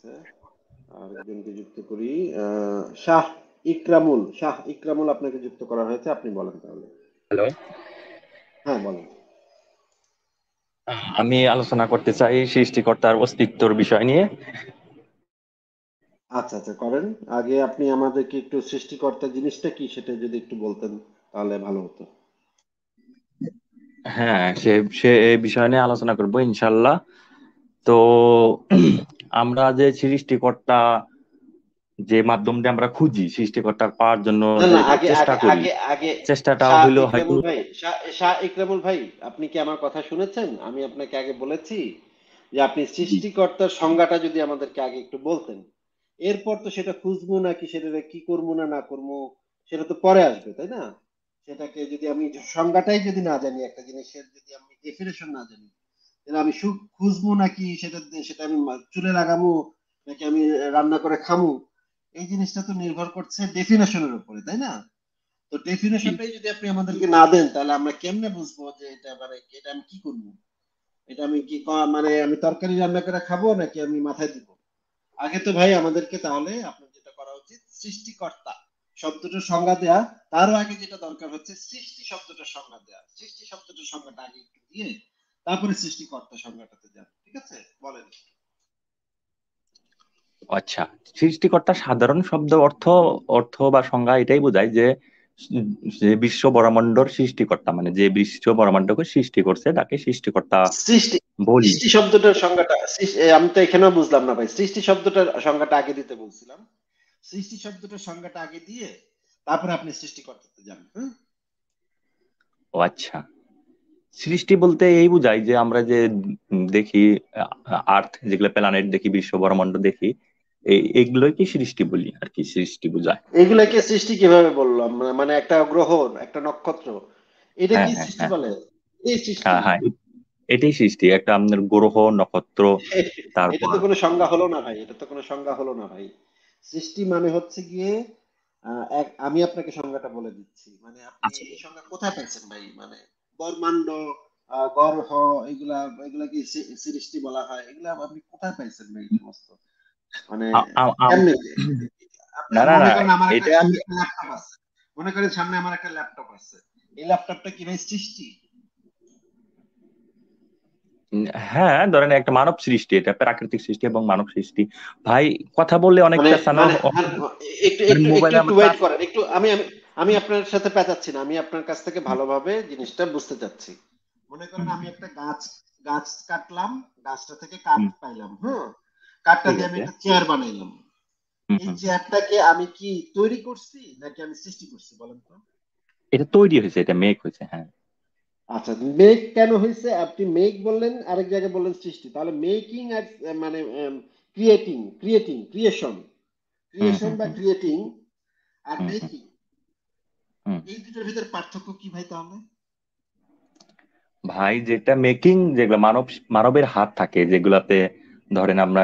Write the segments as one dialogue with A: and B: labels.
A: আছে, আরেকজনকে যুক্ত করি। শাহ ইকরামুল আপনাকে যুক্ত করা হয়েছে, আপনি বলেন তাহলে।
B: হ্যালো,
A: হ্যাঁ, বলেন।
B: আমি আলোচনা করতে চাই সৃষ্টিকর্তার অস্তিত্বর বিষয় নিয়ে।
A: আচ্ছা আচ্ছা, করেন। আগে আপনি আমাদেরকে একটু সৃষ্টিকর্তা জিনিসটা কি সেটা যদি একটু বলতেন তাহলে ভালো হতো।
B: হ্যাঁ, সে সে এই বিষয় নিয়ে আলোচনা করব ইনশাল্লাহ। তো আমরা যে সৃষ্টিকর্তা, যে মাধ্যম দিয়ে আমরা খুঁজি সৃষ্টিকর্তার পাওয়ার জন্য,
A: না
B: যে
A: না, আগে
B: চেষ্টা
A: আগে
B: করি,
A: আগে আগে
B: চেষ্টাটা
A: শাহ
B: হইলো হয়তো।
A: ইকরামুল ভাই, শাহ ইকরামুল ভাই, আপনি কি আমার কথা শুনেছেন? আমি আপনাকে আগে বলেছি যে আপনি সৃষ্টিকর্তার সংজ্ঞাটা যদি আমাদেরকে আগে একটু বলতেন, এরপর তো সেটা খুঁজবো নাকি সেটা কি করবো না না করবো সেটা তো পরে আসবে, তাই না? সেটাকে যদি আমি সংজ্ঞাটাই যদি না জানি, একটা জিনিসের যদি আমি ডেফিনেশন না জানি, তাহলে আমি খুঁজবো নাকি সেটা সেটা আমি চুলে লাগাবো নাকি আমি রান্না করে খামু, এই জিনিসটা তো নির্ভর করছে ডেফিনেশনের উপরে, তাই না? তো
B: জি,
A: ডেফিনেশনটাই যদি আপনি আমাদেরকে না দেন তাহলে আমরা কেমনে বুঝবো যে এটা মানে এটা আমি কি করবো? এটা আমি কি মানে আমি তরকারি রান্না করে খাবো নাকি আমি মাথায় দিব? আগে তো ভাই আমাদেরকে তাহলে আপনার যেটা করা উচিত, সৃষ্টিকর্তা শব্দটার সংজ্ঞা দেয়া, তারও আগে যেটা দরকার হচ্ছে সৃষ্টি শব্দটার সংজ্ঞা দেয়া। সৃষ্টি শব্দটার সংজ্ঞাটা আগে একটু দিয়ে তারপরে সৃষ্টিকর্তা সংজ্ঞাটাতে যান, ঠিক আছে? বলেন।
B: আচ্ছা। সৃষ্টিকর্তা সাধারণ শব্দ অর্থ অর্থ বা সংজ্ঞা এটাই বোঝায় যে যে বিশ্ব ব্রহ্মাণ্ডর সৃষ্টিকর্তা, মানে যে বিশ্ব ব্রহ্মাণ্ডকে সৃষ্টি করছে তাকে সৃষ্টিকর্তা
A: সৃষ্টি
B: বলি।
A: সৃষ্টি শব্দটার সংজ্ঞাটা আমি তো এখানেও বুঝলাম না ভাই, সৃষ্টি শব্দটার সংজ্ঞাটা আগে দিতে বলছিলাম। সৃষ্টি শব্দটার সংজ্ঞাটা আগে দিয়ে তারপরে আপনি সৃষ্টিকর্তাতে যান, হ্যাঁ?
B: ও আচ্ছা। সৃষ্টি বলতে এই বুঝায় যে আমরা যে দেখি, আর্থ যেগুলো প্ল্যানেট দেখি, বিশ্ব ব্রহ্মাণ্ড দেখি, এইগুলোই কি সৃষ্টি বলি আর কি, সৃষ্টি বোঝায়।
A: এগুলাকে সৃষ্টি কিভাবে বললাম? মানে একটা গ্রহ, একটা নক্ষত্র, এটা
B: হ্যাঁ,
A: কি
B: হ্যাঁ,
A: সৃষ্টি
B: হ্যাঁ,
A: বলে? এই সৃষ্টি।
B: হ্যাঁ, হ্যাঁ, এটাই সৃষ্টি, একটা আপনার গ্রহ নক্ষত্র।
A: এটা
B: তারপর
A: তো কোনো সংজ্ঞা হলো না ভাই, এটা তো কোনো সংজ্ঞা হলো না ভাই। সৃষ্টি মানে হচ্ছে গিয়ে আমি আপনাকে সংজ্ঞাটা বলে দিচ্ছি, মানে আপনি
B: আচ্ছা,
A: এই সংজ্ঞা কোথায় পাইছেন ভাই? মানে ব্রহ্মাণ্ড, গর্ভ, এগুলা এগুলা কি সৃষ্টি বলা হয়? এগুলা আপনি কোথায় পাইছেন ভাই এই সমস্ত? মানে
B: আ- আ- আম-
A: কেমনে?
B: না,
A: আপনার
B: না,
A: মনে
B: না,
A: করেন আমার একটা
B: এটা আমি
A: সামনে একটা ল্যাপটপ আছে, মনে করেন সামনে আমার একটা ল্যাপটপ আছে, এই ল্যাপটপটা কি ভাই সৃষ্টি?
B: হ্যাঁ, ধরেন একটা মানব সৃষ্টি, এটা প্রাকৃতিক সৃষ্টি এবং মানব সৃষ্টি। ভাই, কথা বললে অনেক
A: মানে
B: পেছানো
A: মানে হ্যাঁ, একটু একটু একটু
B: মোবাইলে
A: একটু
B: আমার
A: ওয়েট
B: কাজ।
A: করেন একটু, আমি আপনার সাথে পেঁচাচ্ছি না, আমি আপনার কাছ থেকে ভালোভাবে জিনিসটা বুঝতে চাচ্ছি। মনে করেন
B: হুম,
A: আমি একটা গাছ গাছ কাটলাম, গাছটা থেকে কাঠ
B: হুম,
A: পাইলাম, হ্যাঁ, কাঠটা
B: ঠিক
A: দিয়ে আমি
B: আছে।
A: একটা চেয়ার বানাইলাম।
B: হুম,
A: এই
B: হুম।
A: চেয়ারটাকে আমি কি তৈরি করছি নাকি আমি সৃষ্টি করছি বলেন তো?
B: এটা তৈরি হয়েছে, এটা মেক হয়েছে, হ্যাঁ।
A: আচ্ছা, মেক কেন হয়েছে? আপনি মেক বললেন, আরেক জায়গায় বললেন সৃষ্টি, তাহলে মেকিং আর মানে ক্রিয়েশন,
B: হুম, হুম,
A: বা
B: হুম,
A: ক্রিয়েটিং আর
B: হুম, হুম,
A: মেকিং,
B: হুম।
A: এই দুটোর ভিতর পার্থক্য কি ভাই তাহলে?
B: ভাই, যেটা মেকিং, যেগুলো মানবের হাত থাকে, যেগুলাতে ধরেন আমরা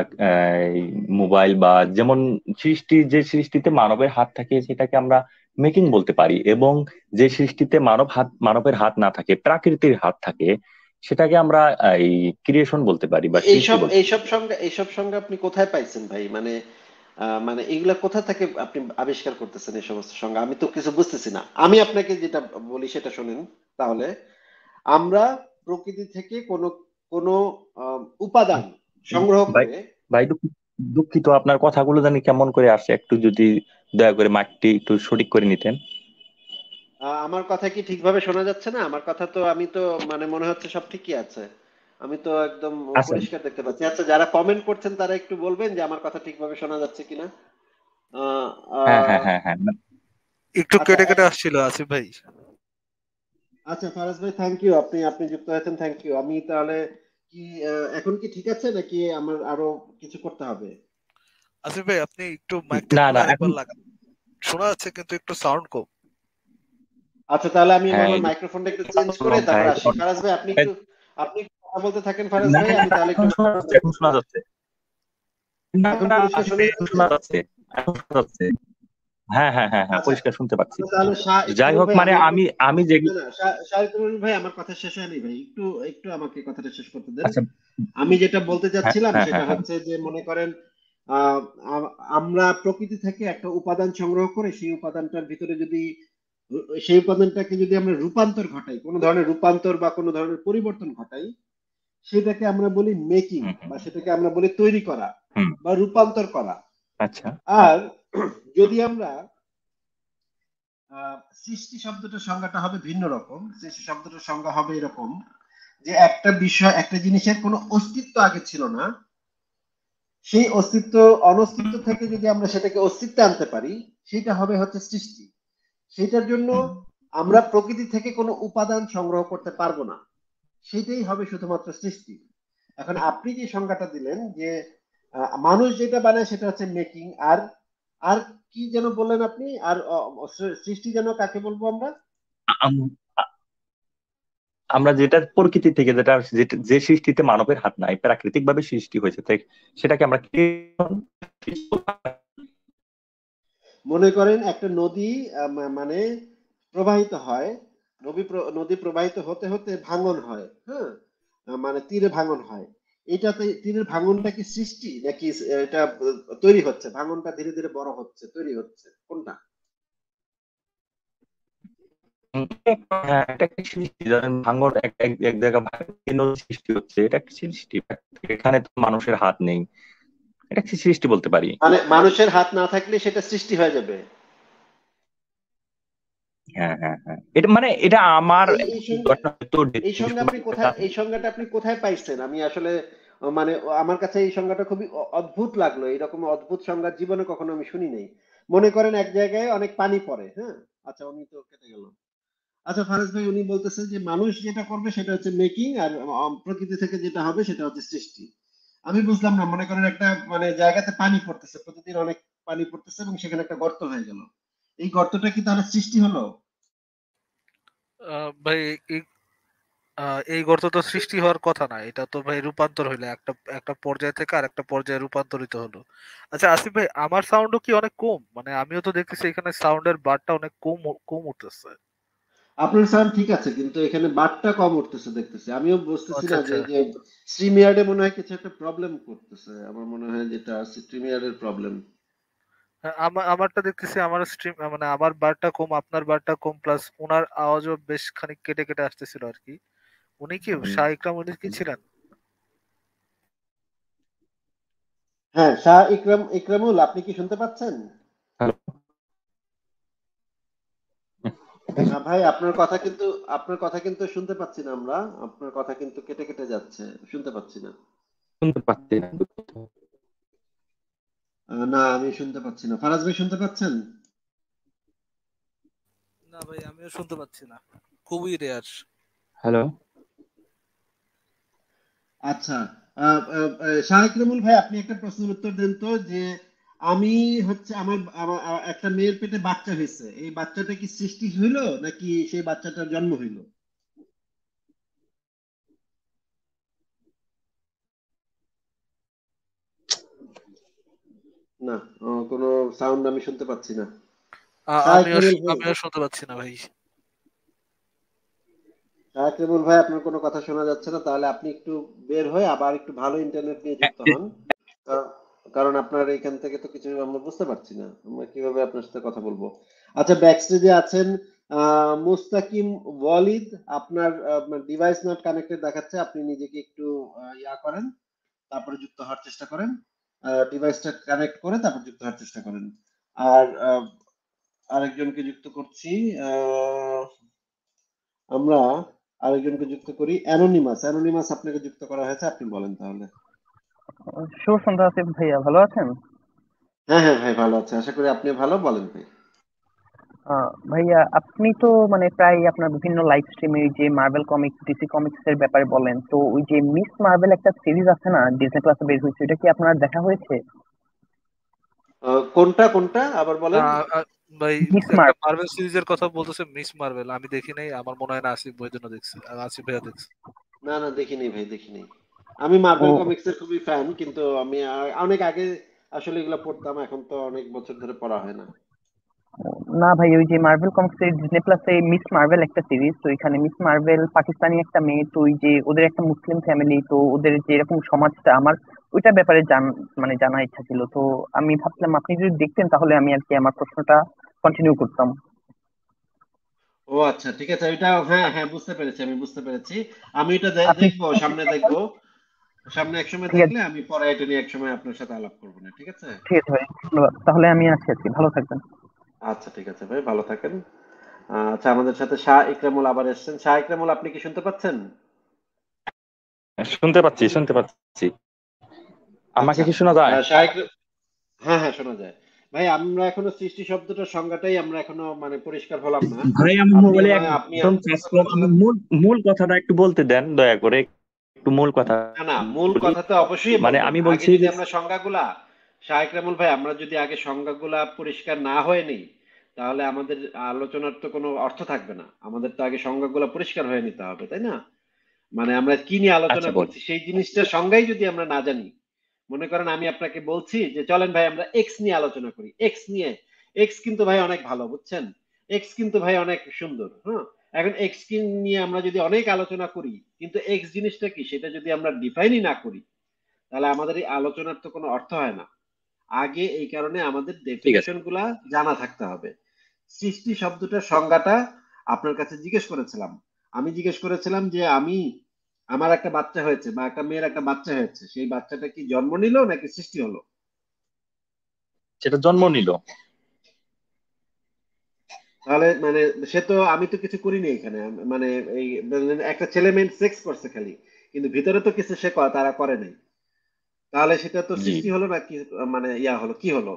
B: মোবাইল বা যেমন সৃষ্টি, যে সৃষ্টিতে মানবের হাত থাকে সেটাকে আমরা মেকিং বলতে পারি, এবং যে সৃষ্টিতে মানবের হাত না থাকে, প্রাকৃতির হাত থাকে, সেটাকে আমরা এই ক্রিয়েশন বলতে পারি বা সৃষ্টি
A: এইসব
B: বলতে পারি।
A: এইসব সংজ্ঞা আপনি কোথায় পাইছেন ভাই? মানে মানে এগুলা কোথা থেকে আপনি আবিষ্কার করতেছেন এই সমস্ত সংজ্ঞা? আমি তো কিছু বুঝতেছি না। আমি আপনাকে যেটা বলি সেটা শোনেন তাহলে। আমরা প্রকৃতি থেকে কোনো কোনো উপাদান সংগ্রহ
B: ভাই,
A: করে,
B: দুঃখিত, আপনার কথাগুলো জানি কেমন করে আসে, একটু যদি দয়া করে মাইকটি একটু সঠিক করে নিতেন।
A: আমার কথা কি ঠিকভাবে শোনা যাচ্ছে না? আমার কথা তো আমি তো মানে মনে হচ্ছে সব ঠিকই আছে। আমি তো একদম
B: আচ্ছা।
A: পরিষ্কার দেখতে পাচ্ছি। আচ্ছা, যারা কমেন্ট করছেন তারা একটু বলবেন যে আমার কথা ঠিকভাবে শোনা যাচ্ছে কিনা। আহ,
B: হ্যাঁ, হ্যাঁ,
A: আহ,
B: হ্যাঁ, হ্যাঁ।
C: একটু
A: আচ্ছা
C: কেটে কেটে আসছিল আসিফ ভাই।
A: আচ্ছা, ফারাজ ভাই, থ্যাংক ইউ, আপনি আপনি যুক্ত হয়েছেন, থ্যাংক ইউ। আমি তাহলে কি এখন কি ঠিক আছে নাকি আমার আরো কিছু করতে হবে?
C: আসিফ ভাই, আপনি একটু মাইকটা
B: না,
C: খুলে
B: না, এখন।
C: আরেকবার লাগান। শোনা যাচ্ছে কিন্তু একটু সাউন্ড কম।
A: আচ্ছা, তাহলে আমি
B: হ্যাঁ,
A: আমার
B: এই যে
A: মাইক্রোফোনটা একটু চেঞ্জ করে
B: ভাই,
A: তারপর আসি। ফারাজ ভাই, আপনি একটু কথা বলতে থাকেন ফারাজ
B: না,
A: ভাই,
B: না,
A: আমি তাহলে একটু
B: এখন শোনা যাচ্ছে, এখন শোনা যাচ্ছে। না,
A: এখন
B: না,
A: পরিষ্কার
B: আসলে
A: শোনা
B: এখন
A: যাচ্ছে?
B: শোনা যাচ্ছে, এখন শোনা যাচ্ছে। হ্যাঁ, হ্যাঁ, হ্যাঁ, হ্যাঁ,
A: আচ্ছা
B: পরিষ্কার শুনতে পাচ্ছি।
A: আচ্ছা, তাহলে শাহ
B: যাই
A: ইকবাল
B: হোক,
A: ভাই
B: মানে
A: আমি একটু,
B: আমি আমি যে।
A: না না, শাহ ইকবাল ভাই আমার কথা শেষ হয়নি ভাই, একটু একটু আমাকে কথাটা শেষ করতে দেন।
B: আচ্ছা।
A: আমি যেটা বলতে
B: হ্যাঁ,
A: চাচ্ছিলাম
B: হ্যাঁ,
A: সেটা
B: হ্যাঁ, হ্যাঁ।
A: হচ্ছে যে মনে করেন আহ, আমরা প্রকৃতি থেকে একটা উপাদান সংগ্রহ করে সেই উপাদানটার ভিতরে যদি সেই উপাদানটাকে যদি আমরা রূপান্তর ঘটাই, কোনো ধরনের রূপান্তর বা কোনো ধরনের পরিবর্তন ঘটাই, সেটাকে আমরা বলি মেকিং,
B: হুম হুম
A: বা সেটাকে আমরা বলি তৈরি করা
B: হুম।
A: বা রূপান্তর করা।
B: আচ্ছা।
A: আর যদি আমরা সৃষ্টি শব্দটার সংজ্ঞাটা হবে ভিন্ন রকম। সৃষ্টি শব্দটার সংজ্ঞা হবে এরকম, যে একটা বিষয়, একটা জিনিসের কোনো অস্তিত্ব আগে ছিল না, সেই অস্তিত্ব অনস্তিত্ব থেকে যদি আমরা সেটাকে অস্তিত্বে আনতে পারি, সেটা হবে হচ্ছে সৃষ্টি। সেটার জন্য
B: হুম
A: আমরা প্রকৃতি থেকে কোনো উপাদান সংগ্রহ করতে পারবো না, সেটাই হবে শুধুমাত্র সৃষ্টি। এখন আপনি যে সংজ্ঞাটা দিলেন যে মানুষ যেটা বানায় সেটা হচ্ছে মেকিং, আর আর কি যেন বললেন আপনি, আর সৃষ্টি যেন কাকে বলবো আমরা?
B: আম- আমরা যেটা প্রকৃতি থেকে যে সৃষ্টিতে মানবের হাত নাই, প্রাকৃতিক ভাবে সৃষ্টি হয়েছে, তাই সেটাকে আমরা কি?
A: মনে করেন একটা নদী মানে প্রবাহিত হয়, নদী প্রবাহিত হতে হতে ভাঙন হয়, হ্যাঁ, মানে তীরে ভাঙন হয়। এটাতে তীরের ভাঙনটা কি সৃষ্টি, নাকি এটা তৈরি হচ্ছে, ভাঙনটা ধীরে ধীরে বড় হচ্ছে, তৈরি হচ্ছে, কোনটা?
B: হ্যাঁ, এটা একটা সৃষ্টি। ধরেন ভাঙন এক জায়গা সৃষ্টি হচ্ছে, এটা একটা সৃষ্টি। এখানে তো মানুষের হাত নেই, এটা কি সৃষ্টি বলতে পারি?
A: মানে মানুষের হাত না থাকলে সেটা সৃষ্টি হয়ে যাবে?
B: হ্যাঁ হ্যাঁ হ্যাঁ, এটা মানে এটা আমার
A: এই এই সংজ্ঞা,
B: হয়তো
A: এই সংজ্ঞা আপনি কোথায়, এই সংজ্ঞাটা আপনি কোথায় পাইছেন? আমি আসলে মানে আমার কাছে এই সংজ্ঞাটা খুবই অদ্ভুত লাগলো। এরকম অদ্ভুত সংজ্ঞা জীবনে কখনো আমি শুনি নাই। মনে করেন এক জায়গায় অনেক পানি পড়ে, হ্যাঁ, আচ্ছা উনি তো কেটে গেল। আচ্ছা ফারাজ ভাই, উনি বলতেছেন যে মানুষ যেটা করবে সেটা হচ্ছে মেকিং, আর প্রকৃতি থেকে যেটা হবে সেটা হচ্ছে সৃষ্টি। আমি বুঝলাম না, মনে করেন একটা মানে জায়গাতে পানি পড়তেছে, প্রতিদিন অনেক পানি পড়তেছে এবং সেখানে একটা গর্ত হয়ে গেল, এই গর্তটা কি তাহলে সৃষ্টি হলো?
C: ভাই এই এই গর্ত তো সৃষ্টি হওয়ার কথা না, এটা তো ভাই রূপান্তর হইলো একটা একটা পর্যায় থেকে আর একটা পর্যায়ে রূপান্তরিত হলো। আচ্ছা আসিফ ভাই, আমার সাউন্ডও কি অনেক কম? মানে আমিও তো দেখতেছি এখানে সাউন্ডের বারটা অনেক কম কম উঠতেছে।
A: আপনার সাউন্ড ঠিক আছে, কিন্তু এখানে বারটা কম উঠতেছে দেখতেছি। আমিও বুঝতেছি
C: আচ্ছা
A: না যে
C: আচ্ছা।
A: যে স্ট্রিমইয়ার্ডে মনে হয় কিছু একটা প্রবলেম করতেছে, আমার মনে হয় যেটা স্ট্রিমইয়ার্ডের প্রবলেম।
C: হ্যাঁ, আমারটা দেখতেছি আমার স্ট্রিম মানে আমার বারটা কম, আপনার বারটা কম, প্লাস ওনার আওয়াজও বেশ খানিক কেটে কেটে আসতেছিল আর কি। উনি কি শাহ ইকরাম, উনি কি ছিলেন?
A: হ্যাঁ, শাহ ইকরামুল, আপনি কি শুনতে পাচ্ছেন?
B: হ্যালো।
A: ভাই আপনার কথা কিন্তু শুনতে পাচ্ছি না আমরা। আপনার কথা কিন্তু কেটে কেটে যাচ্ছে, শুনতে পাচ্ছি না।
B: শুনতে পাচ্ছি না।
A: না, আমি শুনতে পাচ্ছি না। ফারাজ ভাই শুনতে পাচ্ছেন?
C: না ভাই, আমিও শুনতে পাচ্ছি না, খুবই রেয়ার।
B: হ্যালো।
A: আচ্ছা, শাহ ইকরামুল ভাই, আপনি একটা প্রশ্নের উত্তর দেন তো, যে আমি হচ্ছে একটা মেয়ের পেটে বাচ্চা হয়েছে, এই বাচ্চাটা কি সৃষ্টি হইলো নাকি সেই বাচ্চাটার জন্ম হইলো? না, কোনো সাউন্ড আমি শুনতে পাচ্ছি না। শাহ
C: আমিও
A: ইকরামুল ভাই,
C: আমিও শুনতে পাচ্ছি না ভাই।
A: শাহ ইকরামুল ভাই, আপনার কোনো কথা শোনা যাচ্ছে না। তাহলে আপনি একটু বের হয়ে আবার একটু ভালো ইন্টারনেট নিয়ে যুক্ত হন। কারণ কারণ আপনার এখান থেকে তো কিছু আমরা বুঝতে পারছি না, আমরা কিভাবে আপনার সাথে কথা বলবো। আচ্ছা, ব্যাক স্টেজে আছেন মুস্তাকিম ওয়ালিদ, আপনার ডিভাইস নট কানেক্টেড দেখাচ্ছে, আপনি নিজেকে একটু ইয়া করেন, তারপরে যুক্ত হওয়ার চেষ্টা করেন। ডিভাইসটা কানেক্ট করে তারপর যুক্ত হওয়ার চেষ্টা করেন। আর আরেকজনকে যুক্ত করছি। আহ, আমরা আরেকজনকে যুক্ত করি, অ্যানোনিমাস আপনাকে যুক্ত করা হয়েছে, আপনি বলেন তাহলে।
D: শুভ সন্ধ্যা আসিফ ভাইয়া, ভালো আছেন?
A: হ্যাঁ হ্যাঁ ভাই, ভালো আছে, আশা করি আপনি ভালো, বলেন ভাই।
D: ভাইয়া, আপনি তো মানে প্রায় আপনার বিভিন্ন লাইভ স্ট্রিমে যে মার্বেল কমিক্স, ডিসি কমিক্স এর ব্যাপারে বলেন, তো ওই যে মিস মার্বেল একটা সিরিজ আছে না, ডিজনি প্লাসে বের হয়েছে, এটা কি আপনার দেখা হয়েছে?
A: কোনটা কোনটা আবার বলেন?
C: আহ, আহ, ভাই,
D: মিস
C: একটা
D: মার্বেল।
C: মার্বেল সিরিজের কথা বলতেছে, মিস মার্বেল, আমি দেখি নাই, আমার মনে হয় না আসিফ ভাইয়ের জন্য দেখছি, আর আসিফ ভাইয়া দেখছি।
A: না না, দেখিনি ভাই, দেখিনি। আমি
D: ও
A: মার্বেল কমিক্স এর খুবই ফ্যান, কিন্তু আমি অনেক আগে আসলে এগুলো পড়তাম, এখন তো অনেক বছর ধরে পড়া হয় না।
D: না ভাই, ওই যে মার্বেল কমিক্স এর ডিজনি প্লাসে মিস মার্বেল একটা সিরিজ, তো এখানে মিস মার্বেল পাকিস্তানি একটা মেয়ে, তো ওই যে ওদের একটা মুসলিম ফ্যামিলি, তো ওদের যে এরকম সমাজটা আমার ওইটার ব্যাপারে মানে জানার ইচ্ছা ছিল। তো আমি ভাবলাম আপনি যদি দেখতেন তাহলে আমি আর কি আমার প্রশ্নটা কন্টিনিউ করতাম।
A: ও আচ্ছা, ঠিক আছে, ওইটা হ্যাঁ হ্যাঁ বুঝতে পেরেছি, আমি বুঝতে পেরেছি। আমি এটা
D: আপনি
A: দেখবো, সামনে দেখবো, সামনে এক সময়
D: ঠিক আছে,
A: দেখলে আমি পরে এটা নিয়ে এক সময় আপনার সাথে আলাপ করবো না, ঠিক আছে?
D: ঠিক আছে ভাই, ধন্যবাদ। তাহলে আমি আছি আজকে, ভালো থাকবেন।
A: আচ্ছা ঠিক আছে ভাই, ভালো থাকেন। আচ্ছা, আমাদের সাথে শাহ ইকরামুল আবার এসেছেন। শাহ ইকরামুল, আপনি কি শুনতে পাচ্ছেন?
B: শুনতে পাচ্ছি, শুনতে পাচ্ছি। আমাকে
A: আচ্ছা,
B: কি শোনা যায়?
A: শাহ ইকরাম, হ্যাঁ হ্যাঁ শোনা যায়। ভাই, আমরা এখনো সৃষ্টি শব্দটার সংজ্ঞাটাই আমরা এখনো মানে পরিষ্কার হলাম না।
B: ভাই আমি
A: আপনি
B: মোবাইলে
A: আপনি
B: একদম কাজ করলাম, আমি মূল মূল কথাটা একটু বলতে দেন দয়া করে, একটু মূল কথা
A: না না, মূল
B: বলি।
A: কথা তো অবশ্যই
B: মানে
A: বলবেন।
B: আমি
A: আগে
B: বলছি
A: যদি
B: যে
A: আমরা সংজ্ঞাগুলা, শাহ ইকরামুল ভাই, আমরা যদি আগে সংজ্ঞাগুলা পরিষ্কার না হয়ে নিই, তাহলে আমাদের আলোচনার তো কোনো অর্থ থাকবে না। আমাদের তো আগে সংজ্ঞাগুলা পরিষ্কার হয়ে নিতে হবে, তাই না? মানে আমরা কি নিয়ে আলোচনা
B: আচ্ছা বল।
A: করছি সেই জিনিসটার সংজ্ঞাই যদি আমরা না জানি, মনে করেন আমি আপনাকে বলছি যে চলেন ভাই আমরা এক্স নিয়ে আলোচনা করি, এক্স নিয়ে, এক্স কিন্তু ভাই অনেক ভালো, বুঝছেন? এক্স কিন্তু ভাই অনেক সুন্দর, হ্যাঁ। এখন এক্স নিয়ে আমরা যদি অনেক আলোচনা করি, কিন্তু এক্স জিনিসটা কি সেটা যদি আমরা ডিফাইনই না করি, তাহলে আমাদের এই আলোচনার তো কোনো অর্থ হয় না। আগে এই কারণে আমাদের
B: ঠিক আছে।
A: ডেফিনেশন গুলা জানা থাকতে হবে। সৃষ্টি শব্দটার সংজ্ঞাটা আপনার কাছে জিজ্ঞেস করেছিলাম। আমি জিজ্ঞেস করেছিলাম যে আমার একটা বাচ্চা হয়েছে বা একটা মেয়ের একটা বাচ্চা হয়েছে, সেই বাচ্চাটা কি জন্ম নিল নাকি সৃষ্টি হলো?
B: সেটা জন্ম নিল।
A: তাহলে মানে সে তো, আমি তো কিছু করিনি এখানে, মানে এই মানে একটা ছেলে মেয়ে সেক্স করছে খালি, কিন্তু ভিতরে তো কিছু সে তারা করে নাই। তাহলে সেটা তো
B: জি।
A: সৃষ্টি হলো নাকি মানে ইয়া হলো, কি হলো?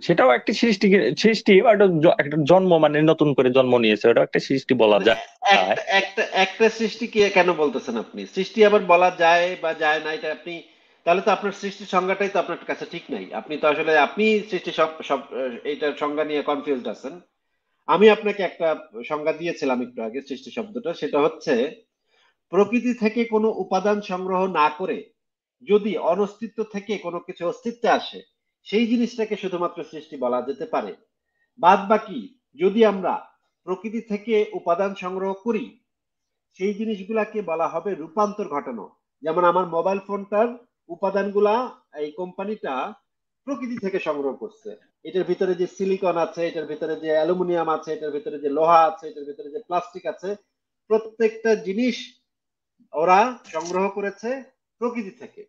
B: সেটাও একটা সৃষ্টি, সৃষ্টি বা একটা জন্ম, মানে নতুন করে জন্ম নিয়েছে, ওটা একটা সৃষ্টি বলা
A: মানে
B: যায়।
A: একটা সৃষ্টি কি কেন বলতেছেন আপনি? সৃষ্টি আবার বলা যায় বা যায় না, এটা আপনি, তাহলে তো আপনার সৃষ্টির সংজ্ঞাটাই তো আপনার কাছে ঠিক নাই। আপনি তো আসলে আপনি সৃষ্টি সব সব এইটার সংজ্ঞা নিয়ে কনফিউজড আছেন। আমি আপনাকে একটা সংজ্ঞা দিয়েছিলাম একটু আগে সৃষ্টি শব্দটা, সেটা হচ্ছে প্রকৃতি থেকে কোনো উপাদান সংগ্রহ না করে যদি অনস্তিত্ব থেকে কোনো কিছু অস্তিত্বে আসে, সেই জিনিসটাকে শুধুমাত্র সৃষ্টি বলা যেতে পারে। বাদ বাকি যদি আমরা প্রকৃতি থেকে উপাদান সংগ্রহ করি, সেই জিনিসগুলাকে বলা হবে রূপান্তর ঘটানো। যেমন আমার মোবাইল ফোনটার উপাদানগুলা এই কোম্পানিটা প্রকৃতি থেকে সংগ্রহ করছে। এটার ভিতরে যে সিলিকন আছে, এটার ভিতরে যে অ্যালুমিনিয়াম আছে, এটার ভিতরে যে লোহা আছে, এটার ভিতরে যে প্লাস্টিক আছে, প্রত্যেকটা জিনিস ওরা সংগ্রহ করেছে প্রকৃতি থেকে।